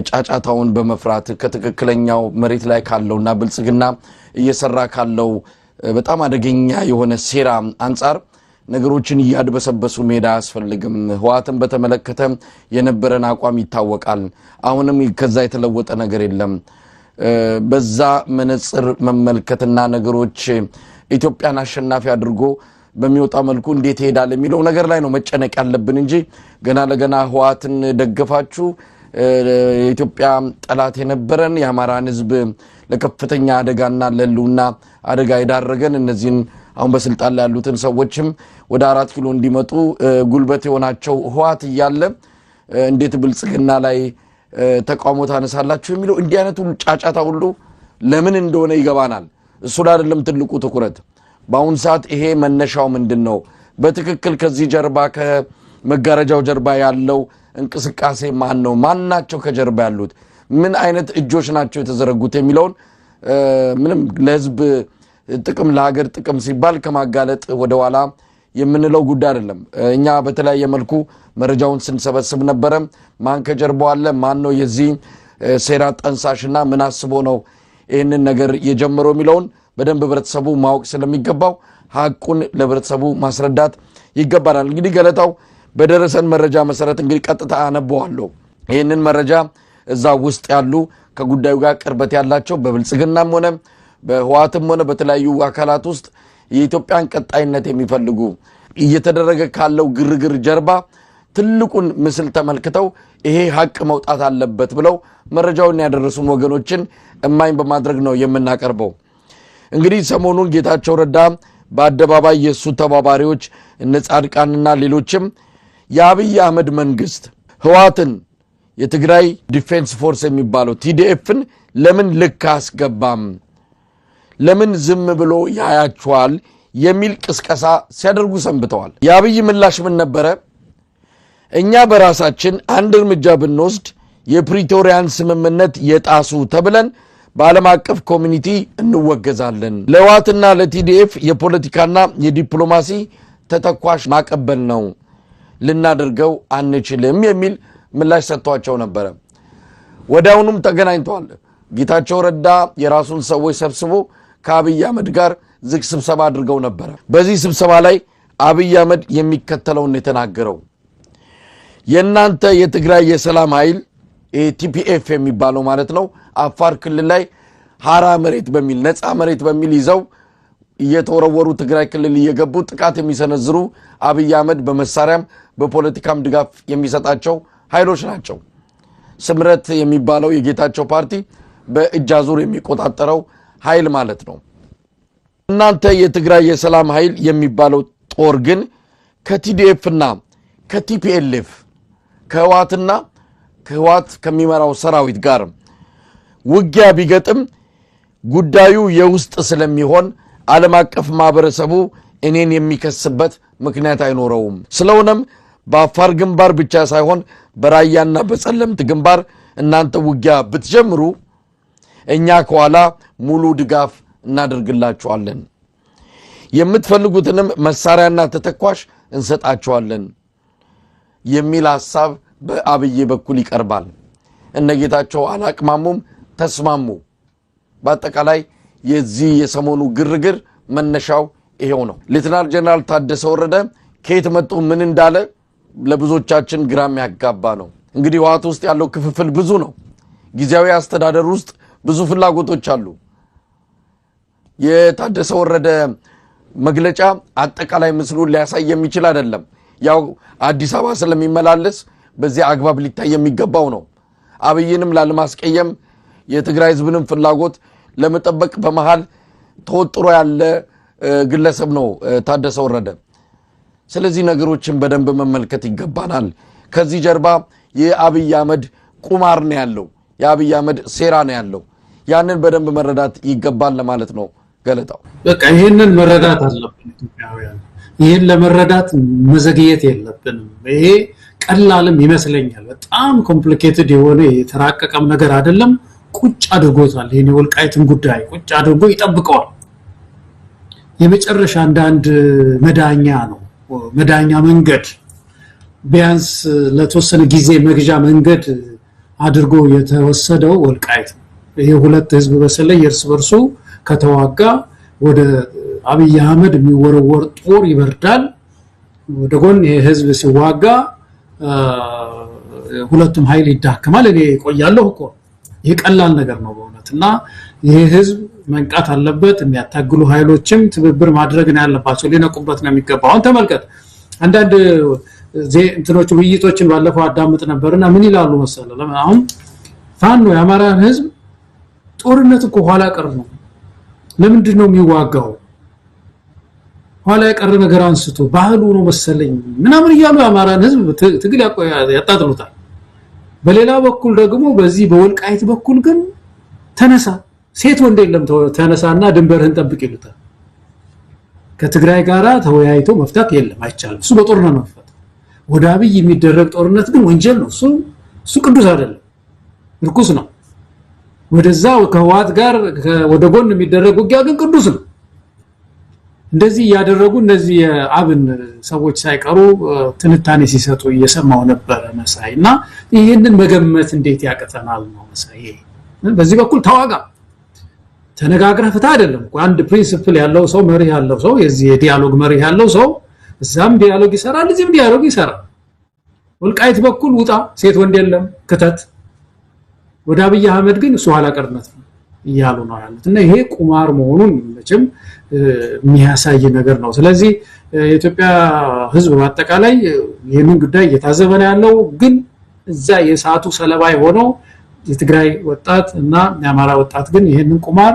[SPEAKER 1] ጫጫታውን በመፍራት ከትክክለኛው መሬት ላይ ካለውና ብልጽግና እየሰራ ካለው በጣም አደገኛ የሆነ ሴራ አንፃር ነገሮችን እያድበሰበሱ ሜዳ አያስፈልግም። ህወሓትን በተመለከተ የነበረን አቋም ይታወቃል። አሁንም ከዛ የተለወጠ ነገር የለም። በዛ መነጽር መመልከትና ነገሮች ኢትዮጵያን አሸናፊ አድርጎ በሚወጣ መልኩ እንዴት ይሄዳል የሚለው ነገር ላይ ነው መጨነቅ ያለብን እንጂ ገና ለገና ህወሓትን ደገፋችሁ የኢትዮጵያ ጠላት የነበረን የአማራን ህዝብ ለከፍተኛ አደጋና ለሉና አደጋ ይዳረገን እነዚህን አሁን በስልጣን ላይ ያሉትን ሰዎችም ወደ 4 ኪሎ እንዲመጡ ጉልበት የሆናቸው ህወሓት እያለ እንዴት ብልጽግና ላይ ተቃውሞ ታነሳላችሁ የሚለው እንዲህ አይነቱ ጫጫታ ሁሉ ለምን እንደሆነ ይገባናል። እሱ አይደለም ትልቁ ትኩረት። በአሁን ሰዓት ይሄ መነሻው ምንድነው በትክክል ከዚህ ጀርባ ከመጋረጃው ጀርባ ያለው እንቅስቃሴ ማን ነው ማናቸው ከጀርባ ያሉት ምን አይነት እጆች ናቸው የተዘረጉት የሚለውን ምንም ለህዝብ ጥቅም ለሀገር ጥቅም ሲባል ከማጋለጥ ወደ ኋላ የምንለው ጉዳይ አይደለም እኛ በተለያየ መልኩ መረጃውን ስንሰበስብ ነበር ማን ከጀርባው አለ ማን ነው የዚህ ሴራ ጠንሳሽና ምን አስቦ ነው ይሄንን ነገር የጀመረው የሚለውን በደንብ ህብረተሰቡ ማወቅ ስለሚገባው ሐቁን ለህብረተሰቡ ማስረዳት ይገባናል እንግዲህ ገለታው በደረሰን መረጃ መሰረት እንግዲህ ቀጥታ አነበዋለሁ ይሄንን መረጃ እዛ ውስጥ ያሉ ከጉዳዩ ጋር ቅርበት ያላቸው በብልጽግናም ሆነ በህዋትም ሆነ በተለያዩ አካላት ውስጥ የኢትዮጵያን ቀጣይነት የሚፈልጉ እየተደረገ ካለው ግርግር ጀርባ ትልቁን ምስል ተመልክተው ይሄ ሐቅ መውጣት አለበት ብለው መረጃውን ያደረሱን ወገኖችን እማኝ በማድረግ ነው የምናቀርበው እንግዲህ ሰሞኑን ጌታቸው ረዳ በአደባባይ የሱ ተባባሪዎች እነ ጻድቃንና ሌሎችም የአብይ አህመድ መንግስት ህዋትን የትግራይ ዲፌንስ ፎርስ የሚባለው ቲዲኤፍን ለምን ልክ አስገባም ለምን ዝም ብሎ ያያቸዋል የሚል ቅስቀሳ ሲያደርጉ ሰንብተዋል የአብይ ምላሽ ምን ነበረ እኛ በራሳችን አንድ እርምጃ ብንወስድ የፕሪቶሪያን ስምምነት የጣሱ ተብለን በዓለም አቀፍ ኮሚኒቲ እንወገዛለን ለህዋትና ለቲዲኤፍ የፖለቲካና የዲፕሎማሲ ተተኳሽ ማቀበል ነው ልናደርገው አንችልም የሚል ምላሽ ሰጥቷቸው ነበር ወዲያውኑም ተገናኝተዋል ጌታቸው ረዳ የራሱን ሰዎች ሰብስቦ ከአብይ አህመድ ጋር ዝግ ስብሰባ አድርገው ነበር በዚህ ስብሰባ ላይ አብይ አህመድ የሚከተለውን የተናገረው የናንተ የትግራይ የሰላም ኃይል ቲፒኤፍ የሚባለው ማለት ነው አፋር ክልል ላይ ሃራ መሬት በሚል ነፃ መሬት በሚል ይዘው እየተወረወሩ ትግራይ ክልል እየገቡ ጥቃት የሚሰነዝሩ አብይ አህመድ በመሳሪያም በፖለቲካም ድጋፍ የሚሰጣቸው ኃይሎች ናቸው ስምረት የሚባለው የጌታቸው ፓርቲ በእጃዙር የሚቆጣጠረው ኃይል ማለት ነው እናንተ የትግራይ የሰላም ኃይል የሚባለው ጦር ግን ከቲዲኤፍና ከቲፒኤልኤፍ ከህዋትና ከህዋት ከሚመራው ሰራዊት ጋር ውጊያ ቢገጥም ጉዳዩ የውስጥ ስለሚሆን ዓለም አቀፍ ማህበረሰቡ እኔን የሚከስበት ምክንያት አይኖረውም ስለሆነም በአፋር ግንባር ብቻ ሳይሆን በራያና በጸለምት ግንባር እናንተ ውጊያ ብትጀምሩ እኛ ከኋላ ሙሉ ድጋፍ እናደርግላችኋለን የምትፈልጉትንም መሳሪያና ተተኳሽ እንሰጣችኋለን የሚል ሐሳብ በአብይ በኩል ይቀርባል እነጌታቸው አላቅማሙም ተስማሙ በአጠቃላይ የዚህ የሰሞኑ ግርግር መነሻው ይሄው ነው ሌተናል ጀነራል ታደሰ ወረደ ከየት መጡ ምን እንዳለ ለብዙዎቻችን ግራም ያጋባ ነው እንግዲህ ህወሓት ውስጥ ያለው ክፍፍል ብዙ ነው ጊዜያዊ አስተዳደር ውስጥ ብዙ ፍላጎቶች አሉ የታደሰ ወረደ መግለጫ አጠቃላይ ምስሉን ሊያሳይ የሚችል አይደለም ያው አዲስ አበባ ስለሚመላለስ በዚህ አግባብ ሊታይ የሚገባው ነው አብይንም ላለማስቀየም የትግራይ ህዝብንም ፍላጎት ለመጠበቅ በመሃል ተወጥሮ ያለ ግለሰብ ነው ታደሰ ወረደ ስለዚህ ነገሮችን በደንብ መመልከት ይገባናል ከዚህ ጀርባ የአብይ አህመድ ቁማር ነው ያለው የአብይ አህመድ ሴራ ነው ያለው ያንን በደንብ መረዳት ይገባል ለማለት ነው ገለታው
[SPEAKER 2] በቃ ይሄንን መረዳት አለብን ኢትዮጵያውያን ይሄን ለመረዳት መዘግየት የለብንም ይሄ ቀላልም ይመስለኛል በጣም ኮምፕሊኬትድ የሆነ የተራቀቀም ነገር አይደለም ቁጭ አድርጎታል ይሄን ወልቃይትን ጉዳይ ቁጭ አድርጎ ይጠብቀዋል የመጨረሻ አንድ መዳኛ ነው መዳኛ መንገድ ቢያንስ ለተወሰነ ጊዜ መግዣ መንገድ አድርጎ የተወሰደው ወልቃይት ይሄ ሁለት ህዝብ በሰለይ እርስ በርሱ ከተዋጋ ወደ አብይ አህመድ የሚወረወር ጦር ይበርዳል ወደ ጎን የህዝብ ሲዋጋ ሁለቱም ኃይል ይዳከማል እኔ ቆያለሁ እኮ ይሄ ቀላል ነገር ነው በእውነትና ይሄ ህዝብ መንቃት አለበት የሚያታግሉ ኃይሎችም ትብብር ማድረግ ነው ያለባቸው ሊነቁበት ነው የሚገባው አሁን ተመልከት አንዳንድ እንትኖች ውይይቶችን ባለፈው አዳምጥ ነበርና ምን ይላሉ መሰለ አሁን ፋኖ የአማራ ህዝብ ጦርነት እኮ ኋላ ቀር ነው ለምንድን ነው የሚዋጋው ኋላ ቀር ነገር አንስቶ ባህሉ ነው መሰለኝ ምናምን ይያሉ የአማራን ህዝብ ትግል ያጣጥሉታል በሌላ በኩል ደግሞ በዚህ በወልቃይት በኩል ግን ተነሳ ሴት ወንድ የለም ተነሳና ድንበርህን ጠብቅ ይሉታል ከትግራይ ጋራ ተወያይቶ መፍታት የለም አይቻልም እሱ በጦርነት ነው መፍታት ወደ አብይ የሚደረግ ጦርነት ግን ወንጀል ነው እሱ ቅዱስ አይደለም ርኩስ ነው ወደዛ ከህወሓት ጋር ወደ ጎን የሚደረግ ውጊያ ግን ቅዱስ ነው እንደዚህ ያደረጉ እነዚህ አብን ሰዎች ሳይቀሩ ትንታኔ ሲሰጡ እየሰማው ነበር መሳይና ይሄንን መገመት እንዴት ያቀተናል ነው መሳይ በዚህ በኩል ተዋጋ ተነጋግረህ ፍታ አይደለም አንድ ፕሪንሲፕል ያለው ሰው መሪ ያለው ሰው የዚህ የዲያሎግ መሪ ያለው ሰው እዛም ዲያሎግ ይሰራል እዚህም ዲያሎግ ይሰራል ወልቃይት በኩል ውጣ ሴት ወንድ የለም ከተት ወደ አብይ አህመድ ግን እሱ ኋላ ቀርነት ይያሉ ነው ያሉት እና ይሄ ቁማር መሆኑን መቼም የሚያሳይ ነገር ነው ስለዚህ የኢትዮጵያ ህዝብ በአጠቃላይ ይሄንን ጉዳይ እየታዘበ ነው ያለው ግን እዛ የሰዓቱ ሰለባ ሆነው የትግራይ ወጣት እና የአማራ ወጣት ግን ይሄንን ቁማር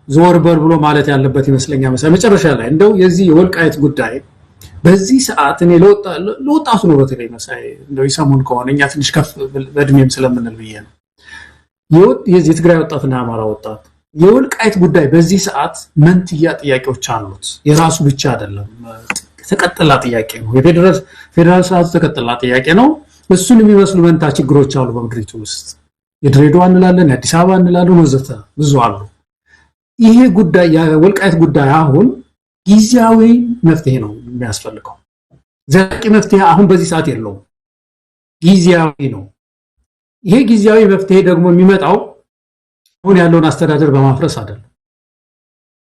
[SPEAKER 2] ዞርበር ብሎ ማለት ያለበት ይመስለኛል መጨረሻ ላይ እንደው የዚህ የወልቃይት ጉዳይ በዚህ ሰዓት እኔ ለወጣቱ ነው በተለይ መሳይ እንደው ይሰሙን ከሆነኛ ትንሽ ከፍ በእድሜም ስለምንል ብዬ ነው የዚህ የትግራይ ወጣትና የአማራ ወጣት የወልቃይት ጉዳይ በዚህ ሰዓት መንትያ ጥያቄዎች አሉት የራሱ ብቻ አይደለም ተቀጥላ ጥያቄ ነው የፌደራል ስርዓቱ ተቀጥላ ጥያቄ ነው እሱን የሚመስሉ መንታ ችግሮች አሉ በምድሪቱ ውስጥ የድሬዳዋ እንላለን የአዲስ አበባ እንላለን ወዘተ ብዙ አሉ ይሄ ጉዳይ የወልቃይት ጉዳይ አሁን ጊዜያዊ መፍትሄ ነው የሚያስፈልገው ዘላቂ መፍትሄ አሁን በዚህ ሰዓት የለውም ጊዜያዊ ነው ይሄ ጊዜያዊ መፍትሄ ደግሞ የሚመጣው አሁን ያለውን አስተዳደር በማፍረስ አይደለም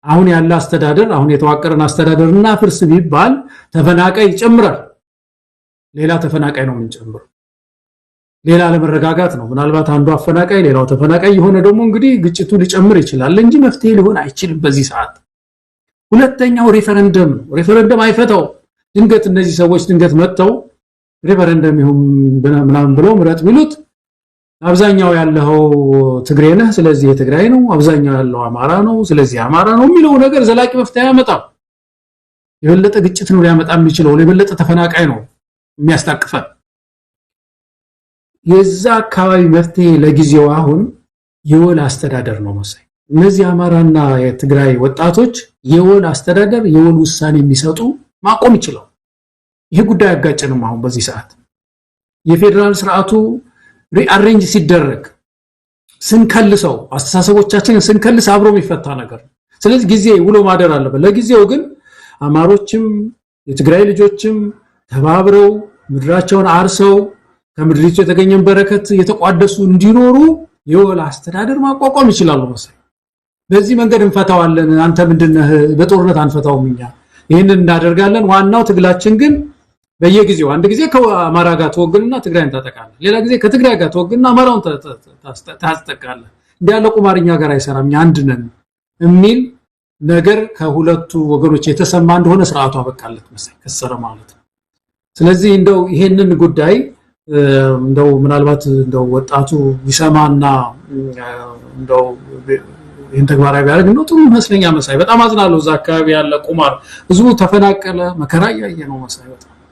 [SPEAKER 2] አሁን ያለ አስተዳደር አሁን የተዋቀረን አስተዳደርና ፍርስ ቢባል ተፈናቃይ ይጨምራል ሌላ ተፈናቃይ ነው የምንጨምረው ሌላ ለመረጋጋት ነው ምናልባት አንዱ አፈናቃይ ሌላው ተፈናቃይ የሆነ ደግሞ እንግዲህ ግጭቱ ሊጨምር ይችላል እንጂ መፍትሄ ሊሆን አይችልም በዚህ ሰዓት ሁለተኛው ሬፈረንደም አይፈታው ድንገት እነዚህ ሰዎች ድንገት መጥተው ሬፈረንደም ይሁን ምናምን ብለው ምረጥ ቢሉት አብዛኛው ያለው ትግሬ ነህ ስለዚህ የትግራይ ነው አብዛኛው ያለው አማራ ነው ስለዚህ አማራ ነው የሚለው ነገር ዘላቂ መፍትሄ ያመጣው የበለጠ ግጭት ነው ሊያመጣ የሚችለው የበለጠ ተፈናቃይ ነው የሚያስታቅፈን የዛ አካባቢ መፍትሄ ለጊዜው አሁን የወል አስተዳደር ነው መሳይ እነዚህ አማራና የትግራይ ወጣቶች የወል አስተዳደር የወል ውሳኔ የሚሰጡ ማቆም ይችላል ይሄ ጉዳይ አጋጨንም አሁን በዚህ ሰዓት የፌደራል ስርዓቱ ሪአሬንጅ ሲደረግ ስንከልሰው አስተሳሰቦቻችንን ስንከልስ አብሮ የሚፈታ ነገር ስለዚህ ጊዜ ውሎ ማደር አለበት ለጊዜው ግን አማሮችም የትግራይ ልጆችም ተባብረው ምድራቸውን አርሰው ከምድሪቱ የተገኘን በረከት የተቋደሱ እንዲኖሩ የወል አስተዳደር ማቋቋም ይችላሉ መሰለኝ በዚህ መንገድ እንፈታዋለን አንተ ምንድነህ በጦርነት አንፈታውምኛ ይሄንን እናደርጋለን ዋናው ትግላችን ግን በየጊዜው አንድ ጊዜ ከአማራ ጋር ተወግንና ትግራይን ታጠቃለህ ሌላ ጊዜ ከትግራይ ጋር ተወግንና አማራውን ታጠቃለህ እንዲያለ ቁማርኛ ጋር አይሰራም አንድ ነን የሚል ነገር ከሁለቱ ወገኖች የተሰማ እንደሆነ ስርዓቱ አበቃለት መሰለኝ ከሰረ ማለት ነው ስለዚህ እንደው ይሄንን ጉዳይ እንደው ምናልባት እንደው ወጣቱ ይሰማና እንደው ይሄን ተግባራዊ ቢያደርግ ነው ጥሩ መስለኛ መሳይ በጣም አዝናለሁ እዛ አካባቢ ያለ ቁማር ህዝቡ ተፈናቀለ መከራ ያየ ነው መሳይ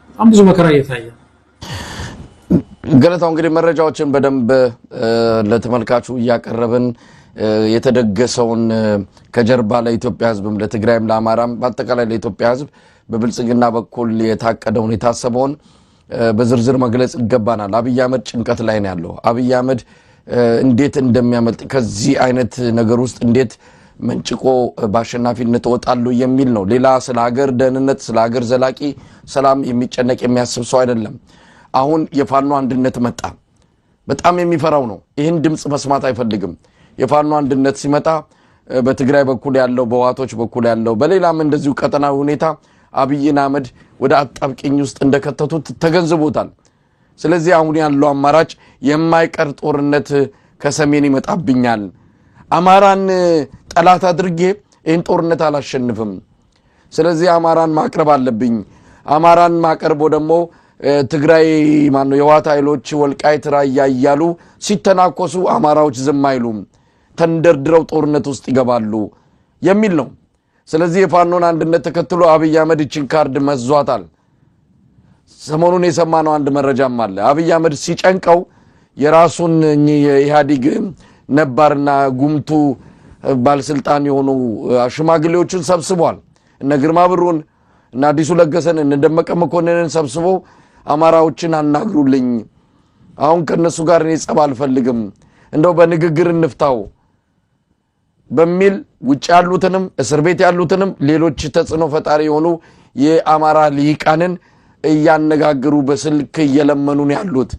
[SPEAKER 2] በጣም ብዙ መከራ እየታየ
[SPEAKER 1] ገለታው እንግዲህ መረጃዎችን በደንብ ለተመልካቹ ያቀረብን የተደገሰውን ከጀርባ ለኢትዮጵያ ህዝብም ለትግራይም ለአማራም በአጠቃላይ ለኢትዮጵያ ህዝብ በብልጽግና በኩል የታቀደውን የታሰበውን በዝርዝር መግለጽ ይገባናል አብይ አህመድ ጭንቀት ላይ ነው ያለው አብይ አህመድ እንዴት እንደሚያመልጥ ከዚህ አይነት ነገር ውስጥ እንዴት መንጭቆ ባሸናፊነት ወጣሉ የሚል ነው ሌላ ስለ ሀገር ደህንነት ስለ ሀገር ዘላቂ ሰላም የሚጨነቅ የሚያስብ ሰው አይደለም አሁን የፋኖ አንድነት መጣ በጣም የሚፈራው ነው ይህን ድምጽ መስማት አይፈልግም የፋኖ አንድነት ሲመጣ በትግራይ በኩል ያለው በዋቶች በኩል ያለው በሌላም እንደዚሁ ቀጠናዊ ሁኔታ አብይ አህመድ ወደ አጣብቂኝ ውስጥ እንደከተቱት ተገንዝቦታል ስለዚህ አሁን ያለው አማራጭ የማይቀር ጦርነት ከሰሜን ይመጣብኛል አማራን ጠላት አድርጌ ይህን ጦርነት አላሸንፍም ስለዚህ አማራን ማቅረብ አለብኝ አማራን ማቀርቦ ደግሞ ትግራይ ማነው የዋት ኃይሎች ወልቃይት ራያ ያያሉ ሲተናኮሱ አማራዎች ዝም አይሉም ተንደርድረው ጦርነት ውስጥ ይገባሉ የሚል ነው ስለዚህ የፋኖን አንድነት ተከትሎ አብይ አህመድ እቺን ካርድ መዟታል ሰሞኑን የሰማነው አንድ መረጃም አለ አብይ አህመድ ሲጨንቀው የራሱን የኢህአዲግ ነባርና ጉምቱ ባለስልጣን የሆኑ ሽማግሌዎችን ሰብስቧል። እነ ግርማ ብሩን እና አዲሱ ለገሰን እነ ደመቀ መኮንንን ሰብስቦ አማራዎችን አናግሩልኝ፣ አሁን ከነሱ ጋር እኔ ጸብ አልፈልግም፣ እንደው በንግግር እንፍታው በሚል ውጭ ያሉትንም እስር ቤት ያሉትንም ሌሎች ተጽዕኖ ፈጣሪ የሆኑ የአማራ ሊቃንን እያነጋገሩ በስልክ እየለመኑን ያሉት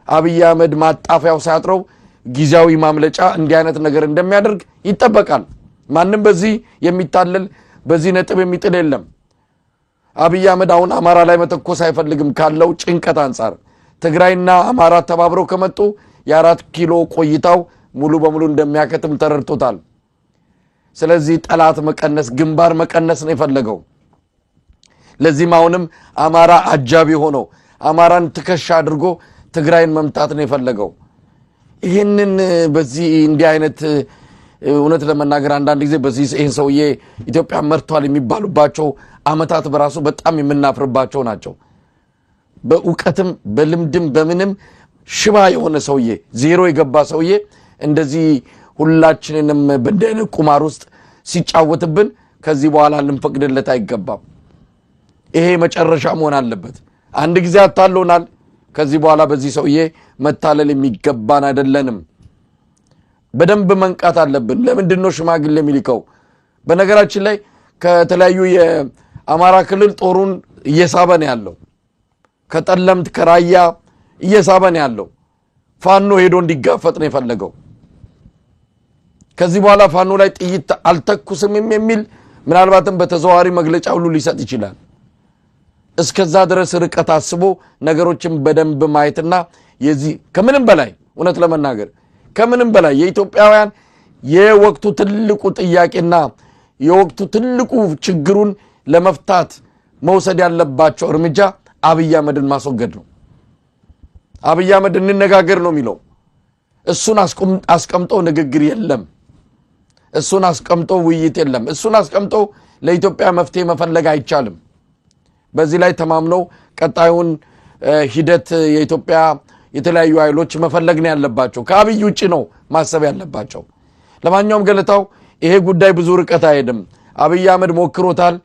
[SPEAKER 1] አብይ አህመድ ማጣፊያው ሳያጥረው ጊዜያዊ ማምለጫ እንዲህ አይነት ነገር እንደሚያደርግ ይጠበቃል። ማንም በዚህ የሚታለል በዚህ ነጥብ የሚጥል የለም። አብይ አህመድ አሁን አማራ ላይ መተኮስ አይፈልግም ካለው ጭንቀት አንፃር ትግራይና አማራ ተባብረው ከመጡ የ4 ኪሎ ቆይታው ሙሉ በሙሉ እንደሚያከትም ተረድቶታል። ስለዚህ ጠላት መቀነስ ግንባር መቀነስ ነው የፈለገው። ለዚህም አሁንም አማራ አጃቢ ሆኖ አማራን ትከሻ አድርጎ ትግራይን መምታት ነው የፈለገው። ይህንን በዚህ እንዲህ አይነት እውነት ለመናገር አንዳንድ ጊዜ በዚህ ይህን ሰውዬ ኢትዮጵያ መርቷል የሚባሉባቸው አመታት በራሱ በጣም የምናፍርባቸው ናቸው። በእውቀትም በልምድም በምንም ሽባ የሆነ ሰውዬ ዜሮ የገባ ሰውዬ እንደዚህ ሁላችንንም በእንደነ ቁማር ውስጥ ሲጫወትብን ከዚህ በኋላ ልንፈቅድለት አይገባም። ይሄ መጨረሻ መሆን አለበት። አንድ ጊዜ አታሎናል። ከዚህ በኋላ በዚህ ሰውዬ መታለል የሚገባን አይደለንም። በደንብ መንቃት አለብን። ለምንድነው ሽማግሌ የሚልከው? በነገራችን ላይ ከተለያዩ የአማራ ክልል ጦሩን እየሳበን ያለው ከጠለምት ከራያ እየሳበን ያለው ፋኖ ሄዶ እንዲጋፈጥ ነው የፈለገው። ከዚህ በኋላ ፋኖ ላይ ጥይት አልተኩስም የሚል ምናልባትም በተዘዋዋሪ መግለጫ ሁሉ ሊሰጥ ይችላል። እስከዛ ድረስ ርቀት አስቦ ነገሮችን በደንብ ማየትና የዚህ ከምንም በላይ እውነት ለመናገር ከምንም በላይ የኢትዮጵያውያን የወቅቱ ትልቁ ጥያቄና የወቅቱ ትልቁ ችግሩን ለመፍታት መውሰድ ያለባቸው እርምጃ አብይ አህመድን ማስወገድ ነው። አብይ አህመድ እንነጋገር ነው የሚለው። እሱን አስቀምጦ ንግግር የለም። እሱን አስቀምጦ ውይይት የለም። እሱን አስቀምጦ ለኢትዮጵያ መፍትሄ መፈለግ አይቻልም። በዚህ ላይ ተማምነው ቀጣዩን ሂደት የኢትዮጵያ የተለያዩ ኃይሎች መፈለግ ነው ያለባቸው። ከአብይ ውጪ ነው ማሰብ ያለባቸው። ለማንኛውም ገለታው ይሄ ጉዳይ ብዙ ርቀት አይሄድም። አብይ አህመድ ሞክሮታል።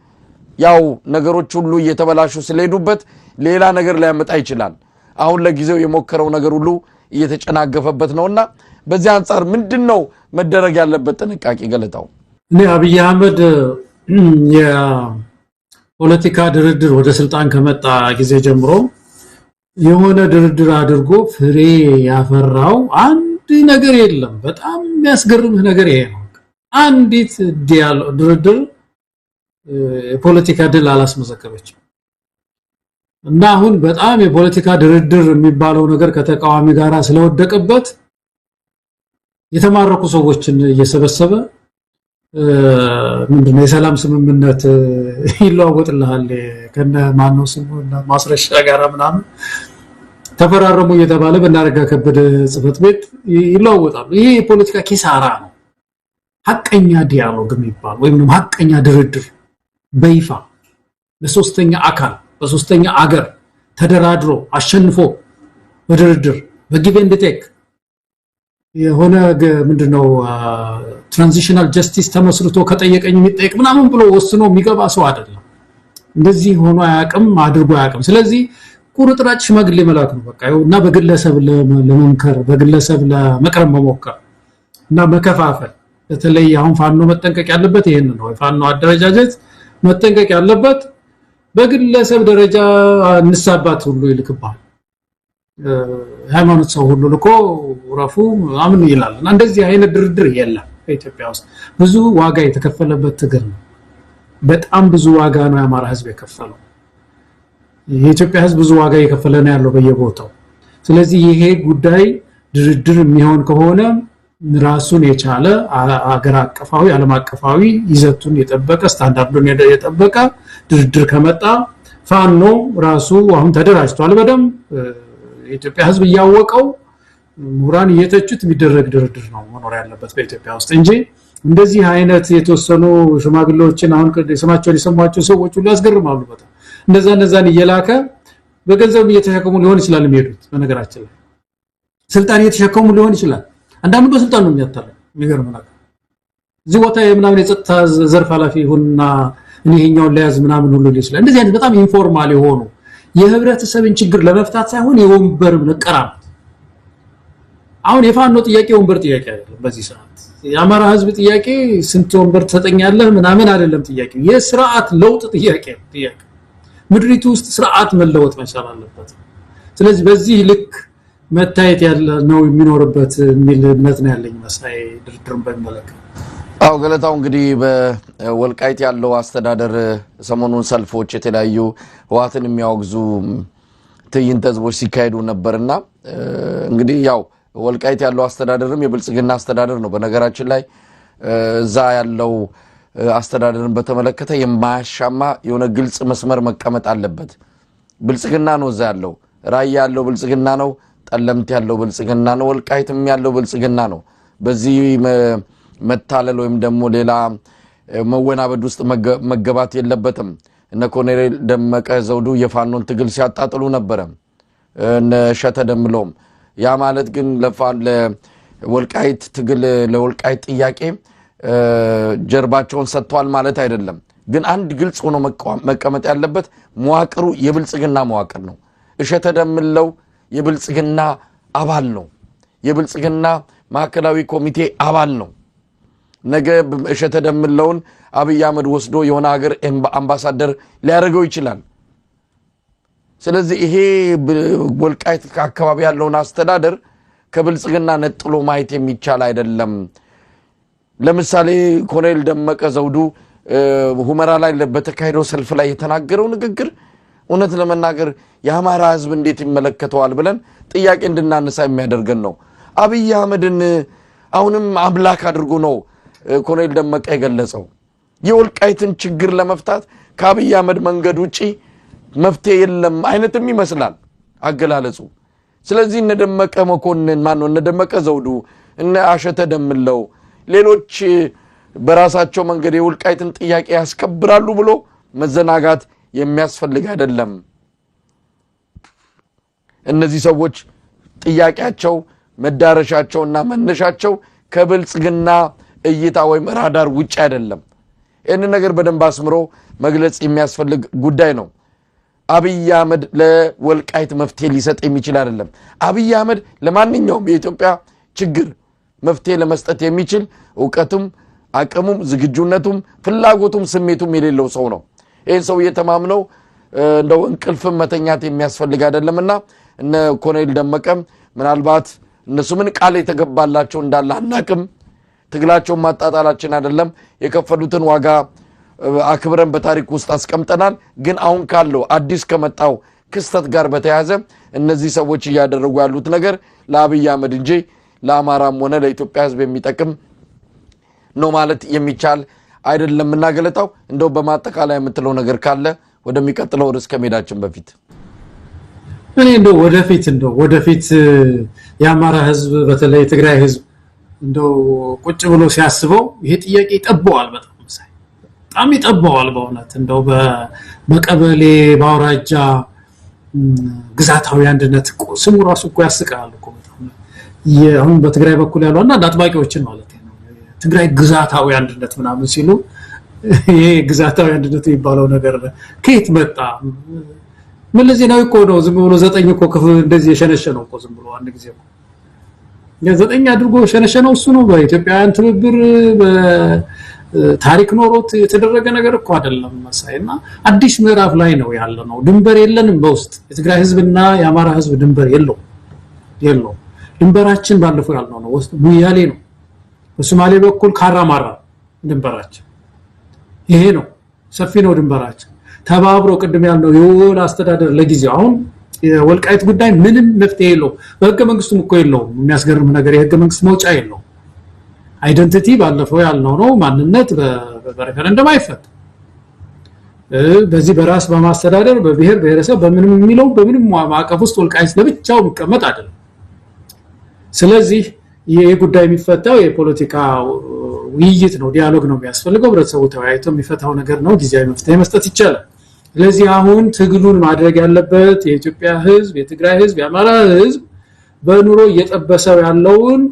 [SPEAKER 1] ያው ነገሮች ሁሉ እየተበላሹ ስለሄዱበት ሌላ ነገር ሊያመጣ ይችላል። አሁን ለጊዜው የሞከረው ነገር ሁሉ እየተጨናገፈበት ነውና በዚህ አንፃር ምንድነው መደረግ ያለበት ጥንቃቄ? ገለታው
[SPEAKER 2] እኔ አብይ አህመድ የፖለቲካ ድርድር ወደ ስልጣን ከመጣ ጊዜ ጀምሮ የሆነ ድርድር አድርጎ ፍሬ ያፈራው አንድ ነገር የለም። በጣም የሚያስገርምህ ነገር ይሄ ነው። አንዲት ድርድር የፖለቲካ ድል አላስመዘገበችም። እና አሁን በጣም የፖለቲካ ድርድር የሚባለው ነገር ከተቃዋሚ ጋራ ስለወደቀበት የተማረኩ ሰዎችን እየሰበሰበ ምንድነው የሰላም ስምምነት ይለዋወጥልሃል ከነ ማነው ስሙና ማስረሻ ጋራ ምናምን ተፈራረሙ እየተባለ በእናረጋ ከበደ ጽፈት ቤት ይለዋወጣሉ። ይሄ የፖለቲካ ኪሳራ ነው። ሐቀኛ ዲያሎግ የሚባል ወይም ሐቀኛ ድርድር በይፋ ለሶስተኛ አካል በሶስተኛ አገር ተደራድሮ አሸንፎ በድርድር በጊቭ ኤንድ ቴክ የሆነ ምንድነው ትራንዚሽናል ጀስቲስ ተመስርቶ ከጠየቀኝ የሚጠይቅ ምናምን ብሎ ወስኖ የሚገባ ሰው አይደለም። እንደዚህ ሆኖ አያውቅም፣ አድርጎ አያውቅም። ስለዚህ ቁርጥራጭ ሽማግሌ መላክ ነው በቃ እና በግለሰብ ለመምከር በግለሰብ ለመቅረብ መሞከር እና መከፋፈል። በተለይ አሁን ፋኖ መጠንቀቅ ያለበት ይሄን ነው። ፋኖ አደረጃጀት መጠንቀቅ ያለበት በግለሰብ ደረጃ እንሳባት ሁሉ ይልክባል። ሃይማኖት ሰው ሁሉ ልኮ ረፉ አምን ይላል እና እንደዚህ አይነት ድርድር የለም። በኢትዮጵያ ውስጥ ብዙ ዋጋ የተከፈለበት ትግል ነው። በጣም ብዙ ዋጋ ነው የአማራ ህዝብ የከፈለው። የኢትዮጵያ ህዝብ ብዙ ዋጋ የከፈለ ነው ያለው በየቦታው። ስለዚህ ይሄ ጉዳይ ድርድር የሚሆን ከሆነ ራሱን የቻለ አገር አቀፋዊ ዓለም አቀፋዊ ይዘቱን የጠበቀ ስታንዳርዱን የጠበቀ ድርድር ከመጣ ፋኖ ራሱ አሁን ተደራጅቷል በደንብ የኢትዮጵያ ህዝብ ያወቀው ሙራን እየተቹት የሚደረግ ድርድር ነው መኖር ያለበት በኢትዮጵያ ውስጥ እንጂ እንደዚህ አይነት የተወሰኑ ሽማግሌዎችን አሁን ስማቸውን የሰማቸው ሰዎች ሁሉ ያስገርማሉ በጣም እነዛን እየላከ በገንዘብ እየተሸከሙ ሊሆን ይችላል የሚሄዱት። በነገራችን ላይ ስልጣን እየተሸከሙ ሊሆን ይችላል። አንዳንዱ በስልጣን ነው የሚያታለው። የሚገርም ነገር እዚህ ቦታ የምናምን የጸጥታ ዘርፍ ኃላፊ ይሁንና እኔኛው ለያዝ ምናምን ሁሉ ይችላል እንደዚህ አይነት በጣም ኢንፎርማል የሆኑ የህብረተሰብን ችግር ለመፍታት ሳይሆን የወንበር ነቀራ አሁን የፋኖ ጥያቄ ወንበር ጥያቄ አይደለም በዚህ ሰዓት የአማራ ህዝብ ጥያቄ ስንት ወንበር ተጠኛለህ ምናምን አይደለም ጥያቄ የሥርዓት ለውጥ ጥያቄ ምድሪቱ ውስጥ ሥርዓት መለወጥ መቻል አለበት ስለዚህ በዚህ ልክ መታየት ያለ ነው የሚኖርበት ሚል እምነት ነው ያለኝ መሳይ ድርድርን በመለከት
[SPEAKER 1] አው ገለታው እንግዲህ በወልቃይት ያለው አስተዳደር ሰሞኑን ሰልፎች የተለያዩ ህዋትን የሚያወግዙ ትዕይንተ ህዝቦች ሲካሄዱ ነበርና እንግዲህ ያው ወልቃይት ያለው አስተዳደርም የብልጽግና አስተዳደር ነው በነገራችን ላይ እዛ ያለው አስተዳደርን በተመለከተ የማያሻማ የሆነ ግልጽ መስመር መቀመጥ አለበት ብልጽግና ነው እዛ ያለው ራያ ያለው ብልጽግና ነው ጠለምት ያለው ብልጽግና ነው ወልቃይትም ያለው ብልጽግና ነው በዚህ መታለል ወይም ደግሞ ሌላ መወናበድ ውስጥ መገባት የለበትም እነ ኮሎኔል ደመቀ ዘውዱ የፋኖን ትግል ሲያጣጥሉ ነበር እነ ሸተ ደምሎም ያ ማለት ግን ለወልቃይት ትግል ለወልቃይት ጥያቄ ጀርባቸውን ሰጥቷል ማለት አይደለም ግን አንድ ግልጽ ሆኖ መቀመጥ ያለበት መዋቅሩ የብልጽግና መዋቅር ነው እሸተ ደምለው የብልጽግና አባል ነው የብልጽግና ማዕከላዊ ኮሚቴ አባል ነው ነገ እሸተ ደምለውን አብይ አህመድ ወስዶ የሆነ ሀገር አምባሳደር ሊያደርገው ይችላል ስለዚህ ይሄ ወልቃይት አካባቢ ያለውን አስተዳደር ከብልጽግና ነጥሎ ማየት የሚቻል አይደለም ለምሳሌ ኮሎኔል ደመቀ ዘውዱ ሁመራ ላይ በተካሄደው ሰልፍ ላይ የተናገረው ንግግር እውነት ለመናገር የአማራ ህዝብ እንዴት ይመለከተዋል ብለን ጥያቄ እንድናነሳ የሚያደርገን ነው አብይ አህመድን አሁንም አምላክ አድርጎ ነው ኮሎኔል ደመቀ የገለጸው የወልቃይትን ችግር ለመፍታት ከአብይ አህመድ መንገድ ውጪ መፍትሄ የለም አይነትም ይመስላል አገላለጹ ስለዚህ እነ ደመቀ መኮንን ማነው እነ ደመቀ ዘውዱ እነ አሸተ ደምለው ሌሎች በራሳቸው መንገድ የወልቃይትን ጥያቄ ያስከብራሉ ብሎ መዘናጋት የሚያስፈልግ አይደለም እነዚህ ሰዎች ጥያቄያቸው መዳረሻቸውና መነሻቸው ከብልጽግና እይታ ወይም ራዳር ውጪ አይደለም ይሄን ነገር በደንብ አስምሮ መግለጽ የሚያስፈልግ ጉዳይ ነው አብይ አህመድ ለወልቃይት መፍትሄ ሊሰጥ የሚችል አይደለም አብይ አህመድ ለማንኛውም የኢትዮጵያ ችግር መፍትሄ ለመስጠት የሚችል ዕውቀቱም አቅሙም ዝግጁነቱም ፍላጎቱም ስሜቱም የሌለው ሰው ነው ይሄን ሰው እየተማምነው እንደው እንቅልፍም መተኛት የሚያስፈልግ አይደለምና እነ ኮሎኔል ደመቀም ምናልባት እነሱ ምን ቃል የተገባላቸው እንዳለ አናቅም ትግላቸው ማጣጣላችን አይደለም የከፈሉትን ዋጋ አክብረን በታሪክ ውስጥ አስቀምጠናል ግን አሁን ካለው አዲስ ከመጣው ክስተት ጋር በተያያዘ እነዚህ ሰዎች እያደረጉ ያሉት ነገር ለአብይ አህመድ እንጂ ለአማራም ሆነ ለኢትዮጵያ ህዝብ የሚጠቅም ነው ማለት የሚቻል አይደለም እናገለታው እንደው በማጠቃላይ የምትለው ነገር ካለ ወደሚቀጥለው ርዕስ ከመሄዳችን በፊት
[SPEAKER 2] እኔ እንደው ወደፊት የአማራ ህዝብ በተለይ ትግራይ ህዝብ እንደው ቁጭ ብሎ ሲያስበው ይሄ ጥያቄ ይጠበዋል በጣም ይጠበዋል በእውነት እንደው በቀበሌ ባውራጃ ግዛታዊ አንድነት ስሙ ራሱ እኮ ያስቃል እኮ አሁን በትግራይ በኩል ያለው እና አጥባቂዎችን ማለት ነው ትግራይ ግዛታዊ አንድነት ምናምን ሲሉ ይሄ ግዛታዊ አንድነት የሚባለው ነገር ከየት መጣ ምን ለዚህ እኮ ነው ዝም ብሎ 9 እኮ ክፍል እንደዚህ የሸነሸነው እኮ ዝም ብሎ አንድ ጊዜ የ9 አድርጎ ሸነሸነው እሱ ነው በኢትዮጵያውያን ትብብር በታሪክ ኖሮት የተደረገ ነገር እኮ አይደለም መሳይና አዲስ ምዕራፍ ላይ ነው ያለነው ድንበር የለንም በውስጥ የትግራይ ህዝብና የአማራ ህዝብ ድንበር የለው ድንበራችን ባለፈው ያልነው ነው ወስጥ ሙያሌ ነው በሶማሌ በኩል ካራማራ ድንበራችን ይሄ ነው ሰፊ ነው ድንበራችን ተባብሮ ቅድም ያልነው የወል አስተዳደር ለጊዜው አሁን የወልቃይት ጉዳይ ምንም መፍትሄ የለው በህገ መንግስቱም እኮ የለው የሚያስገርም ነገር የህገ መንግስት መውጫ የለው አይደንቲቲ ባለፈው ያልነው ነው ማንነት በሬፈረንደም አይፈት በዚህ በራስ በማስተዳደር በብሔር ብሔረሰብ በምንም የሚለው በምንም ማዕቀፍ ውስጥ ወልቃይት ለብቻው የሚቀመጥ አይደለም ስለዚህ ይሄ ጉዳይ የሚፈታው የፖለቲካ ውይይት ነው ዲያሎግ ነው የሚያስፈልገው ህብረተሰቡ ተወያይቶ የሚፈታው ነገር ነው ጊዜያዊ መፍትሄ መስጠት ይቻላል ስለዚህ አሁን ትግሉን ማድረግ ያለበት የኢትዮጵያ ህዝብ የትግራይ ህዝብ የአማራ ህዝብ በኑሮ እየጠበሰው ያለውን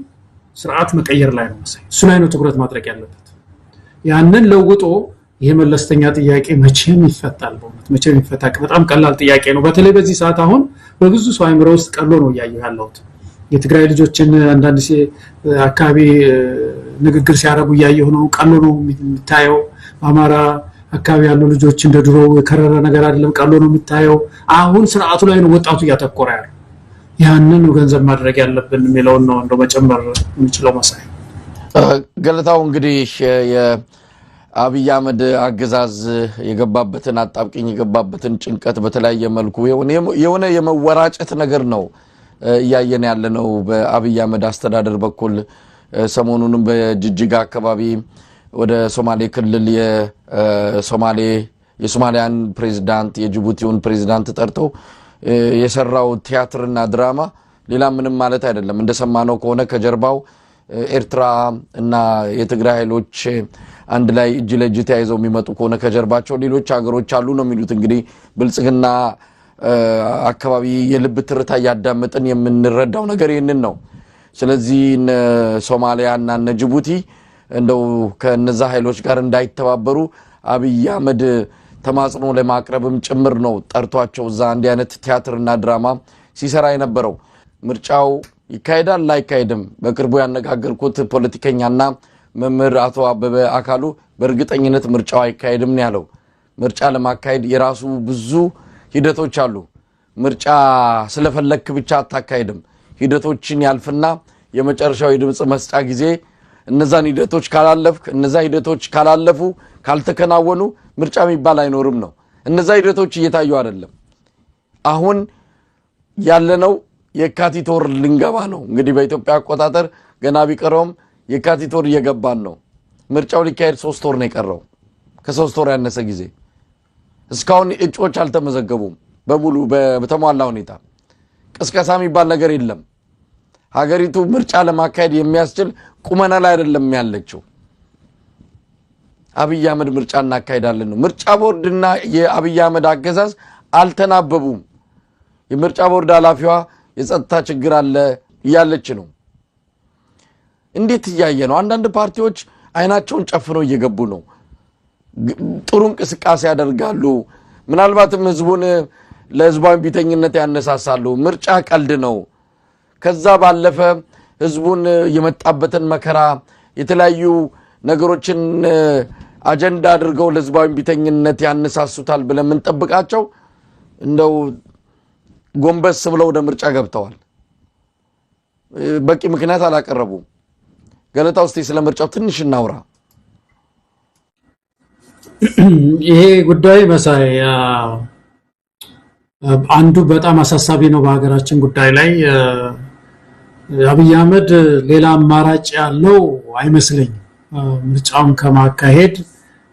[SPEAKER 2] ስርዓት መቀየር ላይ ነው እሱ ላይ ነው ትኩረት ማድረግ ያለበት ያንን ለውጦ የመለስተኛ ጥያቄ መቼም ይፈታል በእውነት መቼም ይፈታ በጣም ቀላል ጥያቄ ነው በተለይ በዚህ ሰዓት አሁን በብዙ ሰው አይምሮ ውስጥ ቀሎ ነው ያያያለውት የትግራይ ልጆችን አንዳንድ አካባቢ ንግግር ሲያረጉ ያያየው ነው ቀሎ ነው የሚታየው አማራ አካባቢ ያሉ ልጆች እንደ ድሮ ከረረ ነገር አይደለም ቀሎ ነው የሚታየው አሁን ስርዓቱ ላይ ነው ወጣቱ ያተኮረ ያለው ያንን ገንዘብ ማድረግ ያለብን የሚለው ነው እንደው መጨመር እንችላለን መሳይ
[SPEAKER 1] ገለታው እንግዲህ የአብይ አህመድ አገዛዝ የገባበትን አጣብቂኝ የገባበትን ጭንቀት በተለያየ መልኩ የሆነ የመወራጨት ነገር ነው ያየነ ያለነው በአብይ አህመድ አስተዳደር በኩል ሰሞኑንም በጅጅጋ አካባቢ ወደ ሶማሌ ክልል የሶማሊያን ፕሬዝዳንት የጅቡቲውን ፕሬዝዳንት ጠርተው የሰራው ቲያትርና ድራማ ሌላ ምንም ማለት አይደለም እንደሰማነው ከሆነ ከጀርባው ኤርትራ እና የትግራይ ኃይሎች አንድ ላይ እጅ ለእጅ ተያይዘው የሚመጡ ከሆነ ከጀርባቸው ሌሎች ሀገሮች አሉ ነው የሚሉት እንግዲህ ብልጽግና አካባቢ የልብ ትርታ ያዳመጥን የምንረዳው ነገር ይሄንን ነው ስለዚህ ሶማሊያና ጅቡቲ እንደው ከነዛ ኃይሎች ጋር እንዳይተባበሩ አብይ አህመድ ተማጽኖ ለማቅረብም ጭምር ነው ጠርቷቸው ዛ አንድ አይነት ቲያትርና ድራማ ሲሰራ የነበረው ምርጫው ይካሄዳል ላይካሄድም በቅርቡ ያነጋገርኩት ፖለቲከኛና መምህር አቶ አበበ አካሉ በእርግጠኝነት ምርጫው አይካሄድም ያለው ምርጫ ለማካሄድ የራሱ ብዙ ሂደቶች አሉ ምርጫ ስለፈለክ ብቻ አታካሄድም ሂደቶችን ያልፍና የመጨረሻው የድምጽ መስጫ ጊዜ እነዛን ሂደቶች ካላለፍክ እነዛ ሂደቶች ካላለፉ ካልተከናወኑ ምርጫ የሚባል አይኖርም ነው እነዛ ሂደቶች እየታዩ አይደለም አሁን ያለነው የካቲት ወር ልንገባ ነው እንግዲህ በኢትዮጵያ አቆጣጠር ገና ቢቀርም የካቲት ወር እየገባን ነው ምርጫው ሊካሄድ 3 ወር ነው የቀረው ከ3 ወር ያነሰ ጊዜ እስካሁን እጩዎች አልተመዘገቡም በሙሉ በተሟላ ሁኔታ ቅስቀሳ የሚባል ነገር የለም ሀገሪቱ ምርጫ ለማካሄድ የሚያስችል ቁመና ላይ አይደለም ያለችው አብይ አህመድ ምርጫ እናካሄዳለን ነው ምርጫ ቦርድና የአብይ አህመድ አገዛዝ አልተናበቡም የምርጫ ቦርድ ኃላፊዋ የጸጥታ ችግር አለ ያለች ነው እንዴት ያያየ ነው አንዳንድ ፓርቲዎች አይናቸውን ጨፍነው እየገቡ ነው ጥሩ እንቅስቃሴ ያደርጋሉ ምናልባትም ህዝቡን ለህዝባዊ ቢተኝነት ያነሳሳሉ ምርጫ ቀልድ ነው ከዛ ባለፈ ህዝቡን የመጣበትን መከራ የተለያዩ ነገሮችን አጀንዳ አድርገው ለህዝባዊ ቢተኝነት ያነሳሱታል ብለን እንጠብቃቸው እንደው ጎንበስ ብለው ወደ ምርጫ ገብተዋል በቂ ምክንያት አላቀረቡም ገለታው እስቲ ስለ ምርጫው ትንሽ እናውራ
[SPEAKER 2] ይሄ ጉዳይ መሳይ አንዱ በጣም አሳሳቢ ነው በሀገራችን ጉዳይ ላይ አብይ አህመድ ሌላ አማራጭ ያለው አይመስለኝም ምርጫውን ከማካሄድ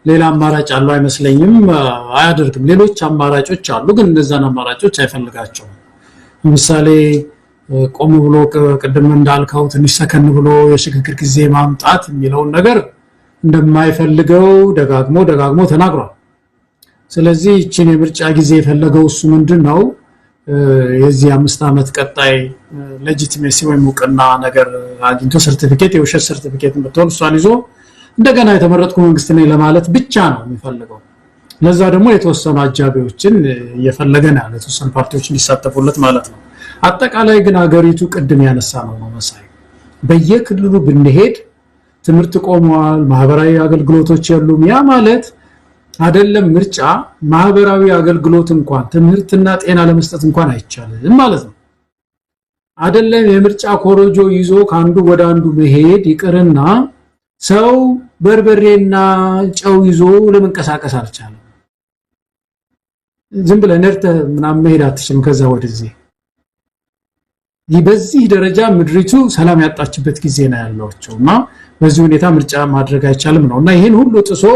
[SPEAKER 2] ሌላ አማራጭ ያለው አይመስለኝም አያደርግም ሌሎች አማራጮች አሉ ግን እነዛን አማራጮች አይፈልጋቸውም ለምሳሌ ቆም ብሎ ቀደም እንዳልከው ትንሽ ሰከን ብሎ የሽግግር ጊዜ ማምጣት የሚለው ነገር እንደማይፈልገው ደጋግሞ ተናግሯል ስለዚህ እቺን የምርጫ ጊዜ የፈለገው እሱ ምንድነው የዚህ 5 አመት ቀጣይ ሌጂቲሜሲ ወይ ሙቀና ነገር አግኝቶ ሰርቲፊኬት የውሸት ሰርቲፊኬት መጥቷል እሷን ይዞ እንደገና የተመረጥኩ መንግስት ነኝ ለማለት ብቻ ነው የሚፈልገው ለዛ ደግሞ የተወሰኑ አጃቢዎችን እየፈለገ ነው ያለው የተወሰኑ ፓርቲዎች እንዲሳተፉለት ማለት ነው አጠቃላይ ግን ሀገሪቱ ቅድም ያነሳ ነው መሳይ በየክልሉ ብንሄድ ትምርት ቆሟል ማህበራዊ አገልግሎቶች የሉም ያ ማለት አይደለም ምርጫ ማህበራዊ አገልግሎት እንኳን ትምህርትና ጤና ለመስጠት እንኳን አይቻልም ማለት ነው አይደለም የምርጫ ኮሮጆ ይዞ ካንዱ ወደ አንዱ መሄድ ይቅርና ሰው በርበሬና ጨው ይዞ ለመንቀሳቀስ አልቻለም ዝም ብለህ ነርተ ምናምን መሄድ አትችልም ከዛ ወደዚህ በዚህ ደረጃ ምድሪቱ ሰላም ያጣችበት ጊዜ ነው ያለውና በዚህ ሁኔታ ምርጫ ማድረግ አይቻልም ነውና ይሄን ሁሉ ጥሶ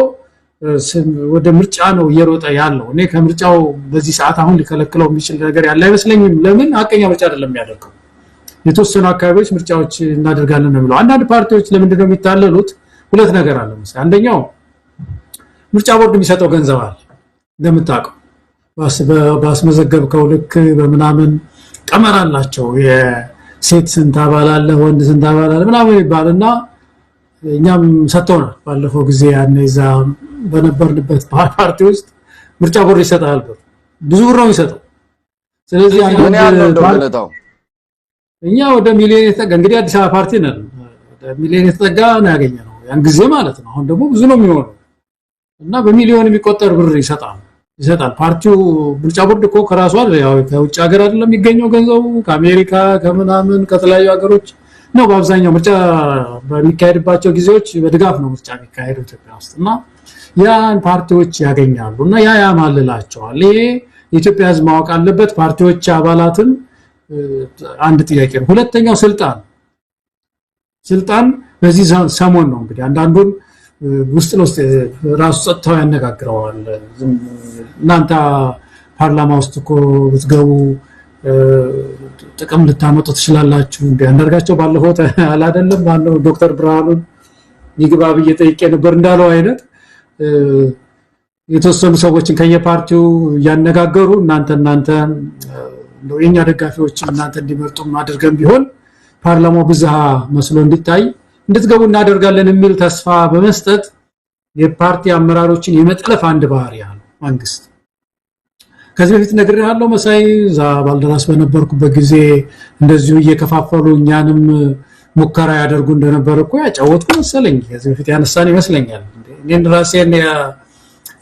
[SPEAKER 2] ወደ ምርጫ ነው እየሮጠ ያለው እኔ ከምርጫው በዚህ ሰዓት አሁን ሊከለክለው የሚችል ነገር ያለ አይመስለኝም ለምን አቀኛ ምርጫ አይደለም የሚያደርገው የተወሰኑ አካባቢዎች ምርጫዎች እናደርጋለን ነው ብለው አንዳንድ ፓርቲዎች ለምን ነው የሚታለሉት ሁለት ነገር አለ ማለት አንደኛው ምርጫ ቦርድ የሚሰጠው ገንዘብ አለ እንደምታውቀው ባስመዘገብከው ልክ በመናምን ቀመራላቸው የሴት ስንት አባል አለ ወንድ ስንት አባል አለ ምናምን ይባልና እኛም ሰጥቶናል ባለፈው ጊዜ ያነዛ በነበርንበት ፓርቲ ውስጥ ምርጫ ቦርድ ይሰጣል ብዙ ብር ነው ይሰጣል ስለዚህ
[SPEAKER 1] ምን ያለው እንደው
[SPEAKER 2] እኛ ወደ ሚሊዮን የተጠጋ እንግዲህ አዲስ አበባ ፓርቲ ነን ወደ ሚሊዮን የተጠጋ ነው ያገኘነው ያን ጊዜ ማለት ነው አሁን ደግሞ ብዙ ነው የሚሆነው እና በሚሊዮን የሚቆጠር ብር ይሰጣል ፓርቲው ምርጫ ቦርድ እኮ ከራሱ አይደል ያው ከውጭ ሀገር አይደለም የሚገኘው ገንዘቡ ከአሜሪካ ከምናምን ከተለያዩ ሀገሮች ነው በአብዛኛው ምርጫ በሚካሄድባቸው ጊዜዎች በድጋፍ ነው ምርጫ የሚካሄደው ኢትዮጵያ ውስጥና ያን ፓርቲዎች ያገኛሉና ያ ያማልላቸዋል ይሄ የኢትዮጵያ ሕዝብ ማወቅ አለበት ፓርቲዎች አባላትን አንድ ጥያቄ ነው ሁለተኛው ስልጣን በዚህ ሰሞን ነው እንግዲህ አንዳንዱን ውስጥ ለውስጥ ራሱ ጸጥታው ያነጋግረዋል እናንተ ፓርላማ ውስጥ እኮ ብትገቡ ጥቅም ልታመጡ ትችላላችሁ እንዲያንደርጋቸው ባለፈው አይደለም ባለው ዶክተር ብርሃኑን ይግባብ እየጠየቀ ነበር እንዳለው አይነት የተወሰኑ ሰዎችን ከየፓርቲው ያነጋገሩ እናንተ ነው የኛ ደጋፊዎች እናንተ እንዲመርጡ ማድረግም ቢሆን ፓርላማው ብዝሃ መስሎ እንዲታይ እንድትገቡ እናደርጋለን የሚል ተስፋ በመስጠት የፓርቲ አመራሮችን የመጥለፍ አንድ ባህሪ ያለው መንግስት ከዚህ በፊት ነግሬሃለሁ መሳይ ባልደራስ በነበርኩበት ጊዜ እንደዚሁ እየከፋፈሉ እኛንም ሙከራ ያደርጉ እንደነበር እኮ ያጫወትኩ መሰለኝ ከዚህ በፊት ያነሳን ይመስለኛል እኔን ራሴን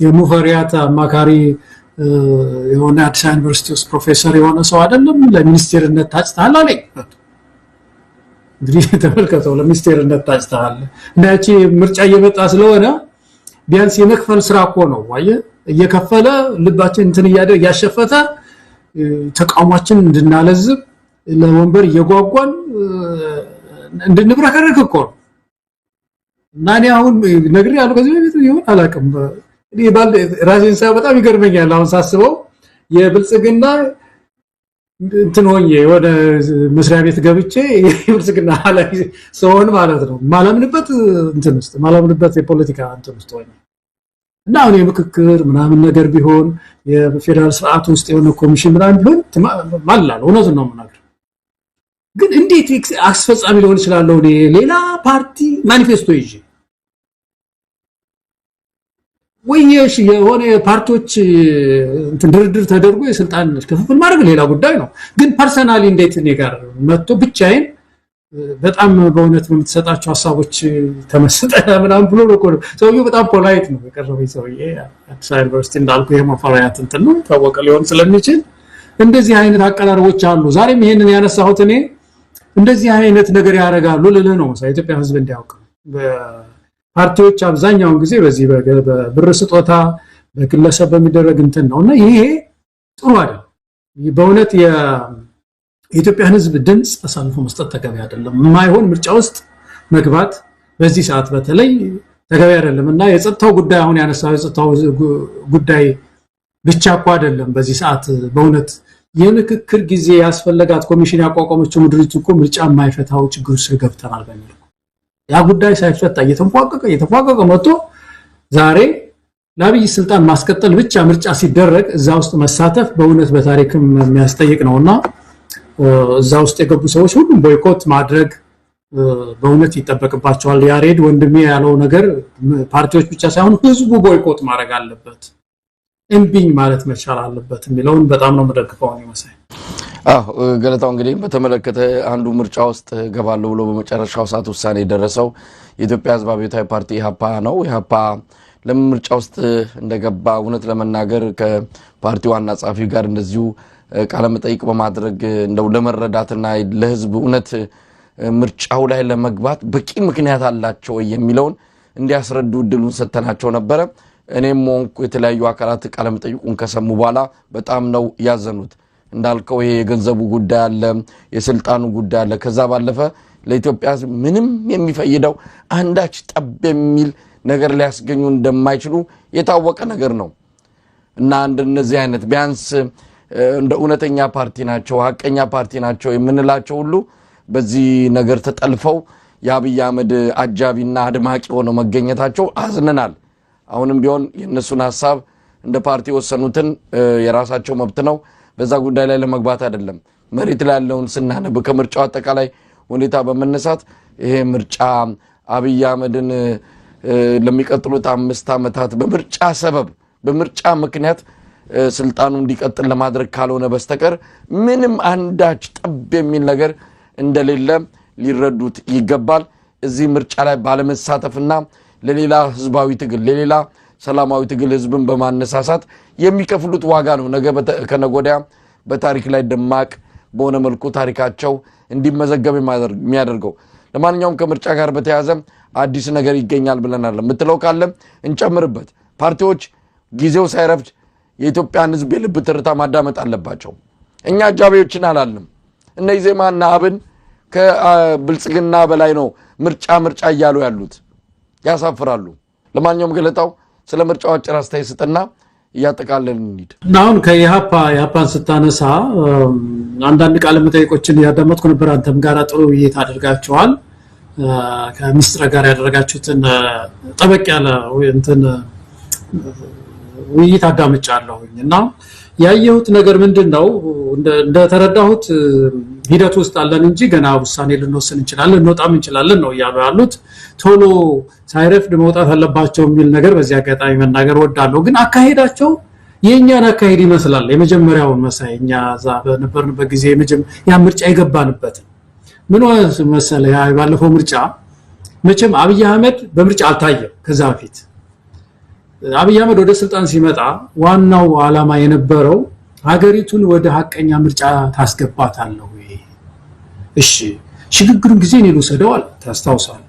[SPEAKER 2] የሙፈሪያት አማካሪ የሆነ አዲስ ዩኒቨርሲቲ ውስጥ ፕሮፌሰር የሆነ ሰው አይደለም ለሚኒስቴርነት ታጭታል አለኝ እንግዲህ ተመልከተው ለሚኒስቴርነት ታጭታል እንዳቺ ምርጫ እየመጣ ስለሆነ ቢያንስ የመክፈል ስራ እኮ ነው ዋየ እየከፈለ ልባችን እንትን ያሸፈተ ተቃውሟችን እንድናለዝብ ለወንበር እየጓጓን እንድንብረከረክ እኮ ነው እና እኔ አሁን ነግሬ ያለው ከዚህ በፊት ይሁን አላውቅም እኔ ራሴን ሳይ በጣም ይገርመኛል አሁን ሳስበው የብልጽግና እንትን ሆኜ ወደ መስሪያ ቤት ገብቼ የብልጽግና ኃላፊ ሰውን ማለት ነው ማላምንበት እንትን ውስጥ ማላምንበት የፖለቲካ እንትን ውስጥ ሆኜ እና አሁን የምክክር ምናምን ነገር ቢሆን የፌደራል ስርዓት ውስጥ የሆነ ኮሚሽን ምናምን ቢሆን ማላል እውነቱን ነው የምናገር ግን እንዴት አስፈጻሚ ሊሆን ይችላል ሌላ ፓርቲ ማኒፌስቶ ይዤ ወይስ የሆነ ፓርቲዎች ድርድር ተደርጎ የስልጣን ክፍፍል ማድረግ ሌላ ጉዳይ ነው ግን ፐርሰናሊ እንዴት እኔ ጋር መጥቶ ብቻዬን በጣም በእውነት የምትሰጣቸው ሐሳቦች ተመስጠና ምናምን ብሎ ነው ሰውዬው በጣም ፖላይት ነው የቀረበው ሰውዬ አዲስ ዩኒቨርሲቲ እንዳልኩ የመፈራያት እንትን ነው ታወቀ ሊሆን ስለሚችል እንደዚህ አይነት አቀራረቦች አሉ ዛሬም ይሄንን ያነሳሁት እኔ እንደዚህ አይነት ነገር ያደርጋሉ ለለ ነው ኢትዮጵያ ሕዝብ እንዲያውቅ ፓርቲዎች አብዛኛውን ጊዜ በዚህ በብር ስጦታ በግለሰብ በሚደረግ እንትን ነውና ይሄ ጥሩ አይደለም በእውነት የኢትዮጵያን ሕዝብ ድምጽ ተሳልፎ መስጠት ተገቢ አይደለም የማይሆን ምርጫ ውስጥ መግባት በዚህ ሰዓት በተለይ ተገቢ አይደለምና የጸጥታው ጉዳይ አሁን ያነሳው የጸጥታው ጉዳይ ብቻ እኮ አይደለም በዚህ ሰዓት በእውነት የምክክር ጊዜ ያስፈልጋት ኮሚሽን ያቋቋመችው ምድሪቱ እኮ ምርጫ የማይፈታው ችግር ውስጥ ገብተናል በሚል ያ ጉዳይ ሳይፈታ እየተንፏቀቀ መጥቶ ዛሬ ለአብይ ስልጣን ማስቀጠል ብቻ ምርጫ ሲደረግ እዛ ውስጥ መሳተፍ በእውነት በታሪክም የሚያስጠይቅ ነውና እዛ ውስጥ የገቡ ሰዎች ሁሉም ቦይኮት ማድረግ በእውነት ይተበቅባቸዋል ያሬድ ወንድሜ ያለው ነገር ፓርቲዎች ብቻ ሳይሆን ህዝቡ ቦይኮት ማድረግ አለበት እምቢኝ ማለት መቻል አለበት የሚለውን በጣም ነው መደግፈው ነው መሰለኝ
[SPEAKER 1] ገለታው እንግዲህ በተመለከተ አንዱ ምርጫ ውስጥ ገባለው ብሎ በመጨረሻው ሰዓት ውሳኔ ደረሰው የኢትዮጵያ ሕዝብ አብዮታዊ ፓርቲ ኢህአፓ ነው ኢህአፓ ለምርጫ ውስጥ እንደገባ እውነት ለመናገር ከፓርቲው ዋና ጸሐፊ ጋር እንደዚሁ ቃለ መጠይቅ በማድረግ እንደው ለመረዳትና ለህዝብ እውነት ምርጫው ላይ ለመግባት በቂ ምክንያት አላቸው የሚለውን እንዲያስረዱ እድሉን ሰተናቸው ነበር እኔም ሞንኩ የተለያዩ አካላት ቃለ መጠይቁን ከሰሙ በኋላ በጣም ነው ያዘኑት እንዳልከው ይሄ የገንዘቡ ጉዳይ አለ የስልጣኑ ጉዳይ አለ ከዛ ባለፈ ለኢትዮጵያ ሕዝብ ምንም የሚፈይደው አንዳች ጠብ የሚል ነገር ሊያስገኙ እንደማይችሉ የታወቀ ነገር ነው እና እንደነዚህ አይነት ቢያንስ እንደ እውነተኛ ፓርቲ ናቸው ሐቀኛ ፓርቲ ናቸው የምንላቸው ሁሉ በዚህ ነገር ተጠልፈው የአብይ አህመድ አጃቢና አድማቂ ሆነው መገኘታቸው አዝነናል አሁንም ቢሆን የነሱን ሐሳብ እንደ ፓርቲ ወሰኑትን የራሳቸው መብት ነው በዛ ጉዳይ ላይ ለመግባት አይደለም መሬት ላይ ያለውን ስናነብ ከምርጫው አጠቃላይ ሁኔታ በመነሳት ይሄ ምርጫ አብይ አህመድን ለሚቀጥሉት 5 ዓመታት በምርጫ ምክንያት ስልጣኑ እንዲቀጥል ለማድረግ ካልሆነ በስተቀር ምንም አንዳች ጠብ የሚል ነገር እንደሌለ ሊረዱት ይገባል። እዚህ ምርጫ ላይ ባለመሳተፍና ለሌላ ህዝባዊ ትግል ለሌላ ሰላማዊ ትግል ህዝብን በማነሳሳት የሚከፍሉት ዋጋ ነው ነገ ከነጎዲያ በታሪክ ላይ ደማቅ በሆነ መልኩ ታሪካቸው እንዲመዘገብ የሚያደርገው። ለማንኛውም ከምርጫ ጋር በተያያዘ አዲስ ነገር ይገኛል ብለናል የምትለው ካለ እንጨምርበት። ፓርቲዎች ጊዜው ሳይረፍድ የኢትዮጵያን ህዝብ የልብ ትርታ ማዳመጥ አለባቸው። እኛ አጃቢዎችን አላልንም። እነ ኢዜማና አብን ከብልጽግና በላይ ነው ምርጫ እያሉ ያሉት ያሳፍራሉ። ለማንኛውም ገለጣው ስለ ምርጫው አጭር አስተያየት ስጥና እያጠቃለልን እንሂድ።
[SPEAKER 2] አሁን ከኢሃፓን ስታነሳ አንዳንድ ቃለ መጠይቆችን ያዳመጥኩ ነበር። አንተም ጋር ጥሩ ውይይት አድርጋችኋል። ከምስጥር ጋር ያደረጋችሁትን ጠበቅ ያለ ውይይት አዳምጫለሁና ያየሁት ነገር ምንድነው እንደተረዳሁት ሂደት ውስጥ አለን እንጂ ገና ውሳኔ ልንወስን እንችላለን እንወጣም እንችላለን ነው ያሉት። ቶሎ ሳይረፍድ መውጣት አለባቸው የሚል ነገር በዚህ አጋጣሚ መናገር ወዳለሁ። ግን አካሄዳቸው የኛን አካሄድ ይመስላል። የመጀመሪያውን መሳይኛ ዛ በነበርንበት ጊዜ ያ ምርጫ ይገባንበት ምን መሰለ ያ ባለፈው ምርጫ መቼም አብይ አህመድ በምርጫ አልታየም። ከዛ በፊት አብይ አህመድ ወደ ስልጣን ሲመጣ ዋናው ዓላማ የነበረው ሀገሪቱን ወደ ሐቀኛ ምርጫ ታስገባታለሁ። እሺ ሽግግሩን ጊዜ ነው ልወስደዋል። ታስታውሳለህ?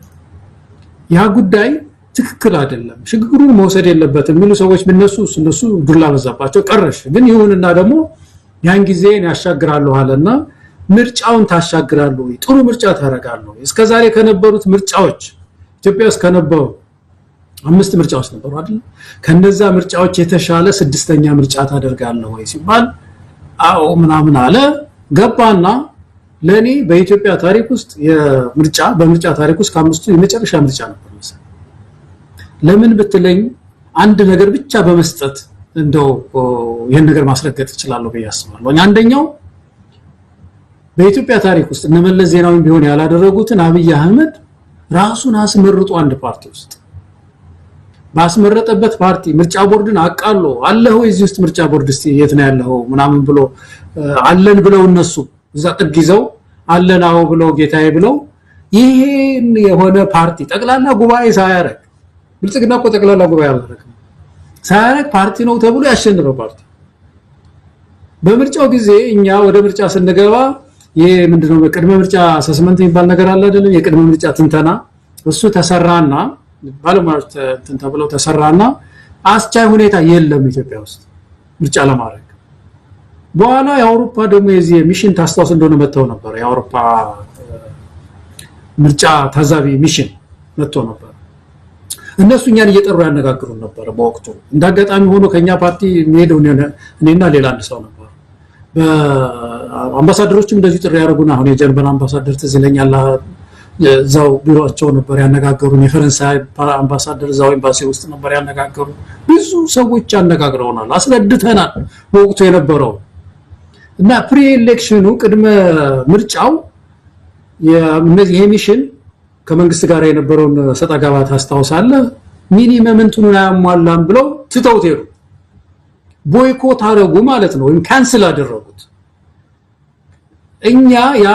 [SPEAKER 2] ያ ጉዳይ ትክክል አይደለም፣ ሽግግሩን መውሰድ የለበትም የሚሉ ሰዎች ቢነሱ እነሱ ዱላ በዛባቸው ቀረሽ። ግን ይሁንና ደግሞ ያን ጊዜ ያሻግራሉ አለና ምርጫውን ታሻግራሉ፣ ጥሩ ምርጫ ታረጋሉ። እስከዛሬ ከነበሩት ምርጫዎች ኢትዮጵያ ውስጥ ከነበሩ 5 ምርጫዎች ነበሩ አይደል? ከነዛ ምርጫዎች የተሻለ 6ኛ ምርጫ ታደርጋለህ ወይ ሲባል አዎ ምናምን አለ ገባና ለኔ በኢትዮጵያ ታሪክ ውስጥ በምርጫ ታሪክ ውስጥ ከአምስቱ የመጨረሻ ምርጫ ነበር መሰለኝ። ለምን ብትለኝ አንድ ነገር ብቻ በመስጠት እንደው ይሄን ነገር ማስረገጥ ይችላል ብዬ አስባለሁ። አንደኛው በኢትዮጵያ ታሪክ ውስጥ እነመለስ ዜናዊ ቢሆን ያላደረጉትን አብይ አህመድ ራሱን አስመርጦ አንድ ፓርቲ ውስጥ ባስመረጠበት ፓርቲ ምርጫ ቦርድን አቃሎ አለሁ እዚህ ውስጥ ምርጫ ቦርድ እስቲ የት ነው ያለው ምናምን ብሎ አለን ብለው እነሱ እዛ ጥግ ይዘው አለናው ብለው ጌታዬ ብለው ይሄን የሆነ ፓርቲ ጠቅላላ ጉባኤ ሳያረግ ብልጽግና እኮ ጠቅላላ ጉባኤ አላረገም ሳያረግ ፓርቲ ነው ተብሎ ያሸነፈው ፓርቲ። በምርጫው ጊዜ እኛ ወደ ምርጫ ስንገባ ምንድነው በቅድመ ምርጫ አሰስመንት የሚባል ነገር አለ አይደል? የቅድመ ምርጫ ትንተና እሱ ተሰራና ባለሙያዎች ተብለው ተሰራና አስቻይ ሁኔታ የለም ኢትዮጵያ ውስጥ ምርጫ ለማድረግ። በኋላ የአውሮፓ ደግሞ የዚህ ሚሽን ታስታውስ እንደሆነ መጥተው ነበር። የአውሮፓ ምርጫ ታዛቢ ሚሽን መጥተው ነበር። እነሱ እኛን እየጠሩ ያነጋግሩን ነበር በወቅቱ። እንዳጋጣሚ ሆኖ ከኛ ፓርቲ ሄደው እኔና ሌላ አንድ ሰው ነበር። በአምባሳደሮችም እንደዚህ ጥሪ ያደርጉና አሁን የጀርመን አምባሳደር ትዝ ይለኛል እዛው ቢሮአቸው ነበር ያነጋገሩን። የፈረንሳይ አምባሳደር እዛው ኤምባሲ ውስጥ ነበር ያነጋገሩ። ብዙ ሰዎች ያነጋግረውናል፣ አስረድተናል በወቅቱ የነበረው እና ፕሪ ኤሌክሽኑ ቅድመ ምርጫው የእነዚህ ሚሽን ከመንግስት ጋር የነበረውን ሰጣጋባ ታስታውሳለህ? ሚኒመም እንትኑን አያሟላም ብለው ትተውት ሄዱ። ቦይኮት አደረጉ ማለት ነው፣ ወይም ካንስል አደረጉት። እኛ ያ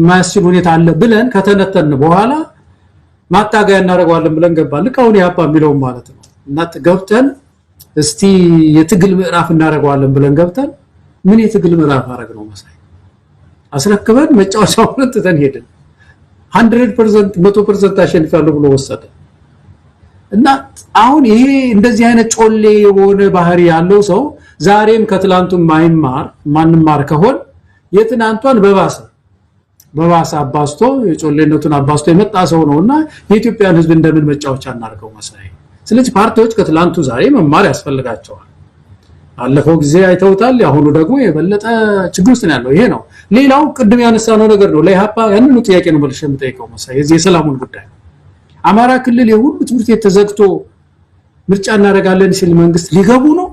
[SPEAKER 2] ማያስችል ሁኔታ አለ ብለን ከተነተን በኋላ ማታገያ እናደርገዋለን ብለን ገባን። ልካውን ያፓ የሚለው ማለት ነው። እና ገብተን እስቲ የትግል ምዕራፍ እናደርገዋለን ብለን ገብተን ምን የትግል ምዕራፍ አደረግነው መሳይ አስረክበን መጫወቻውን ትተን ሄድን። 100% አሸንፋለሁ ብሎ ወሰደ። እና አሁን ይሄ እንደዚህ አይነት ጮሌ የሆነ ባህሪ ያለው ሰው ዛሬም ከትላንቱ ማንማር ከሆነ የትናንቷን በባሰ አባስቶ የጮሌነቱን አባስቶ የመጣ ሰው ነውና የኢትዮጵያን ሕዝብ እንደምን መጫወቻ እናርገው መሳይ። ስለዚህ ፓርቲዎች ከትላንቱ ዛሬ መማር ያስፈልጋቸዋል። አለፈው ጊዜ አይተውታል፣ ያሁኑ ደግሞ የበለጠ ችግር ውስጥ ነው ያለው። ይሄ ነው። ሌላው ቅድም ያነሳነው ነገር ነው። ለኢሃፓ ያንኑ ጥያቄ ነው መልሼ የምጠይቀው መሳይ። የዚህ የሰላሙን ጉዳይ አማራ ክልል የሁሉ ትምህርት ቤት ተዘግቶ ምርጫ እናደርጋለን ሲል መንግስት ሊገቡ ነው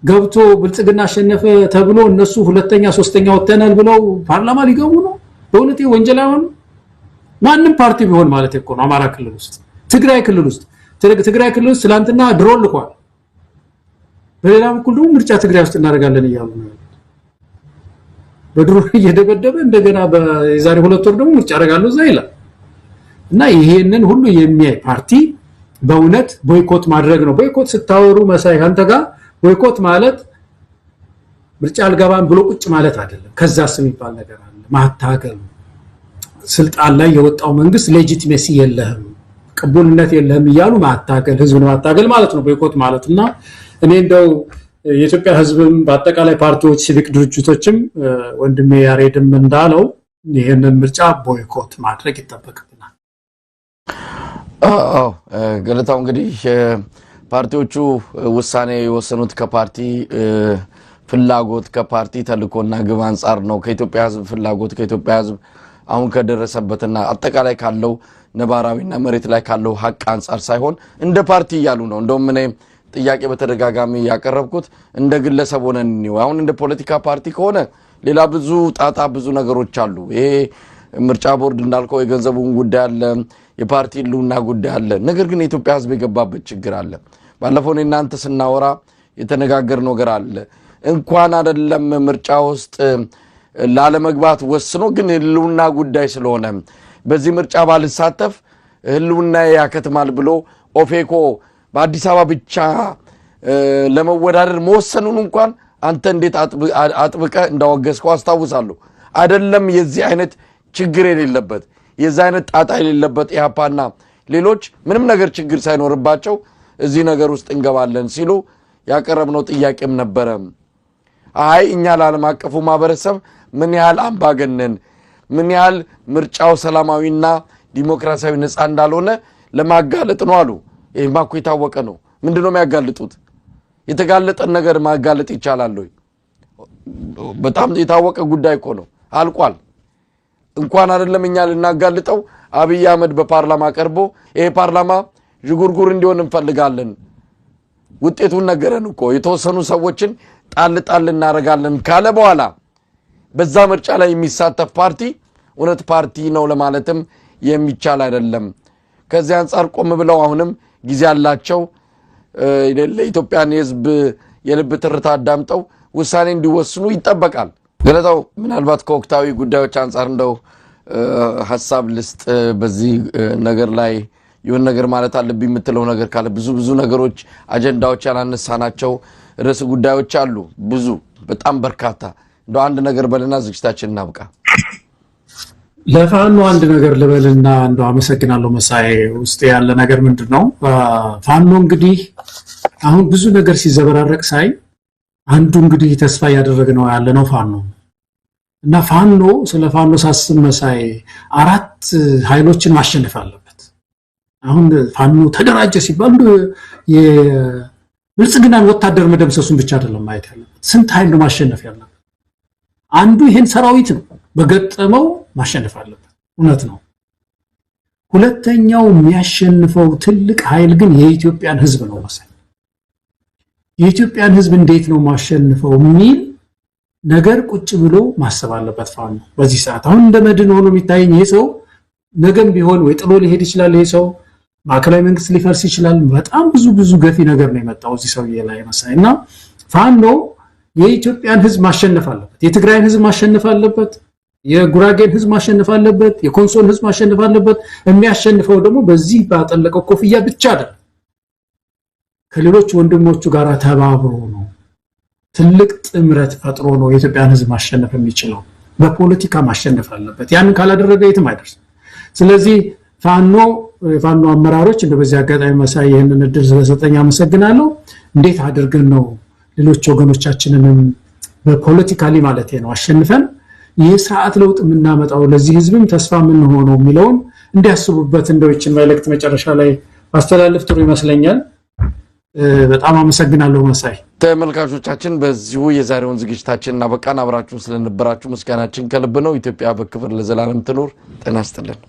[SPEAKER 2] ገብቶ ብልጽግና አሸነፈ ተብሎ እነሱ ሁለተኛ ሶስተኛ ወተናል ብለው ፓርላማ ሊገቡ ነው። በእውነት ወንጀል አይሆን? ማንም ፓርቲ ቢሆን ማለት እኮ ነው አማራ ክልል ውስጥ ትግራይ ክልል ውስጥ ትላንትና ድሮን ልኳል በሌላ በኩል ደግሞ ምርጫ ትግራይ ውስጥ እናደርጋለን ይያሉ ነው በድሮን እየደበደበ እንደገና በዛሬ 2 ወር ደግሞ ምርጫ ያደርጋሉ እዛ ይላል እና ይሄንን ሁሉ የሚያይ ፓርቲ በእውነት ቦይኮት ማድረግ ነው ቦይኮት ስታወሩ መሳይ አንተ ጋር ቦይኮት ማለት ምርጫ አልገባም ብሎ ቁጭ ማለት አይደለም ከዛስ የሚባል ነገር አለ ማታገል ስልጣን ላይ የወጣው መንግስት ሌጂቲሜሲ የለህም ቅቡልነት የለህም ይያሉ ማታገል ህዝብን ማታገል ማለት ነው ቦይኮት ማለትና እኔ እንደው የኢትዮጵያ ህዝብም በአጠቃላይ ፓርቲዎች ሲቪክ ድርጅቶችም ወንድሜ ያሬድም እንዳለው ይሄንን ምርጫ ቦይኮት ማድረግ ይተበከብናል
[SPEAKER 1] ገለታው እንግዲህ ፓርቲዎቹ ውሳኔ የወሰኑት ከፓርቲ ፍላጎት ከፓርቲ ተልኮና ግብ አንፃር ነው ከኢትዮጵያ ህዝብ ፍላጎት ከኢትዮጵያ ህዝብ አሁን ከደረሰበትና አጠቃላይ ካለው ነባራዊና መሬት ላይ ካለው ሀቅ አንፃር ሳይሆን እንደ ፓርቲ ያሉ ነው እንደውም እኔ ጥያቄ በተደጋጋሚ ያቀረብኩት እንደ ግለሰብ ሆነን ነው አሁን እንደ ፖለቲካ ፓርቲ ከሆነ ሌላ ብዙ ጣጣ ብዙ ነገሮች አሉ ይሄ ምርጫ ቦርድ እንዳልከው የገንዘቡን ጉዳይ አለ የፓርቲ ሉና ጉዳይ አለ ነገር ግን የኢትዮጵያ ህዝብ የገባበት ችግር አለ ባለፈው እናንተ ስናወራ የተነጋገርነው ነገር አለ እንኳን አይደለም ምርጫ ውስጥ ላለመግባት ወስኖ ግን ህልውና ጉዳይ ስለሆነ በዚህ ምርጫ ባልሳተፍ ህልውና ያከትማል ብሎ ኦፌኮ በአዲስ አበባ ብቻ ለመወዳደር መወሰኑን እንኳን አንተ እንዴት አጥብቀ እንዳወገዝከው አስታውሳለሁ አይደለም የዚህ አይነት ችግር የሌለበት የዚህ አይነት ጣጣ የሌለበት ያፓና ሌሎች ምንም ነገር ችግር ሳይኖርባቸው እዚህ ነገር ውስጥ እንገባለን ሲሉ ያቀረብነው ጥያቄም ነበረ አይ እኛ ለዓለም አቀፉ ማህበረሰብ ምን ያህል አምባገነን ምን ያህል ምርጫው ሰላማዊና ዲሞክራሲያዊ ነፃ እንዳልሆነ ለማጋለጥ ነው አሉ ይሄማ እኮ የታወቀ ነው ምንድነው የሚያጋልጡት የተጋለጠን ነገር ማጋለጥ ይቻላል ወይ በጣም የታወቀ ጉዳይ እኮ ነው አልቋል እንኳን አይደለም እኛ ልናጋልጠው አብይ አህመድ በፓርላማ ቀርቦ ይሄ ፓርላማ ጅጉርጉር እንዲሆን እንፈልጋለን ውጤቱን ነገረን እኮ የተወሰኑ ሰዎችን ጣል እናረጋለን ካለ በኋላ በዛ ምርጫ ላይ የሚሳተፍ ፓርቲ እውነት ፓርቲ ነው ለማለትም የሚቻል አይደለም ከዚህ አንፃር ቆም ብለው አሁንም ጊዜ ያላቸው ለኢትዮጵያን ህዝብ የልብ ትርታ አዳምጠው ውሳኔ እንዲወስኑ ይጠበቃል ገለታው ምናልባት ከወቅታዊ ጉዳዮች አንፃር እንደው ሐሳብ ልስጥ በዚህ ነገር ላይ ይሁን ነገር ማለት አለብኝ የምትለው ነገር ካለ ብዙ ነገሮች አጀንዳዎች ያላነሳናቸው ርዕስ ጉዳዮች አሉ ብዙ በጣም በርካታ እንደው አንድ ነገር በለና ዝግጅታችን እናብቃ
[SPEAKER 2] ለፋኖ አንድ ነገር ልበልና እንደው አመሰግናለሁ መሳይ ውስጥ ያለ ነገር ምንድነው ፋኖ እንግዲህ አሁን ብዙ ነገር ሲዘበራረቅ ሳይ አንዱ እንግዲህ ተስፋ ያደረግነው ያለ ነው ፋኖ እና ፋኖ ስለ ፋኖ ሳስብ መሳይ አራት ኃይሎችን ማሸነፍ አለበት አሁን ፋኖ ተደራጀ ሲባል የብልጽግናን ወታደር መደምሰሱን ብቻ አይደለም ማየት ያለበት ስንት ኃይል ነው ማሸነፍ ያለበት አንዱ ይሄን ሰራዊት ነው በገጠመው ማሸነፍ አለበት እውነት ነው ሁለተኛው የሚያሸንፈው ትልቅ ኃይል ግን የኢትዮጵያን ህዝብ ነው መሰለኝ የኢትዮጵያን ህዝብ እንዴት ነው ማሸነፈው የሚል ነገር ቁጭ ብሎ ማሰብ አለበት ፋኖ በዚህ ሰዓት አሁን እንደ መድን ሆኖ የሚታየኝ ይሄ ሰው ነገም ቢሆን ወይ ጥሎ ሊሄድ ይችላል ይሄ ሰው ማዕከላዊ መንግስት ሊፈርስ ይችላል በጣም ብዙ ገፊ ነገር ነው የመጣው እዚህ ሰውዬ ላይ መሰለኝና ፋኖ የኢትዮጵያን ህዝብ ማሸነፍ አለበት የትግራይን ህዝብ ማሸነፍ አለበት የጉራጌን ህዝብ ማሸነፍ አለበት የኮንሶን ህዝብ ማሸነፍ አለበት የሚያሸንፈው ደግሞ በዚህ ባጠለቀው ኮፍያ ብቻ አይደለም ከሌሎች ወንድሞቹ ጋር ተባብሮ ነው ትልቅ ጥምረት ፈጥሮ ነው የኢትዮጵያን ህዝብ ማሸነፍ የሚችለው በፖለቲካ ማሸነፍ አለበት ያንን ካላደረገ የትም አይደርስም ስለዚህ ፋኖ አመራሮች እንደዚህ አጋጣሚ መሳይ ይሄንን እድል ስለሰጠኝ አመሰግናለሁ እንዴት አድርገን ነው ሌሎች ወገኖቻችንንም በፖለቲካሊ ማለት ነው አሸንፈን የሥርዓት ለውጥ የምናመጣው ለዚህ ህዝብም ተስፋ ምን ሆኖ የሚለውን እንዲያስቡበት እንደውችን መልእክት መጨረሻ ላይ ማስተላለፍ ጥሩ ይመስለኛል በጣም አመሰግናለሁ መሳይ
[SPEAKER 1] ተመልካቾቻችን በዚሁ የዛሬውን ዝግጅታችንና በቃና አብራችሁን ስለነበራችሁ ምስጋናችን ከልብ ነው ኢትዮጵያ በክብር ለዘላለም ትኑር ጤና ይስጥልን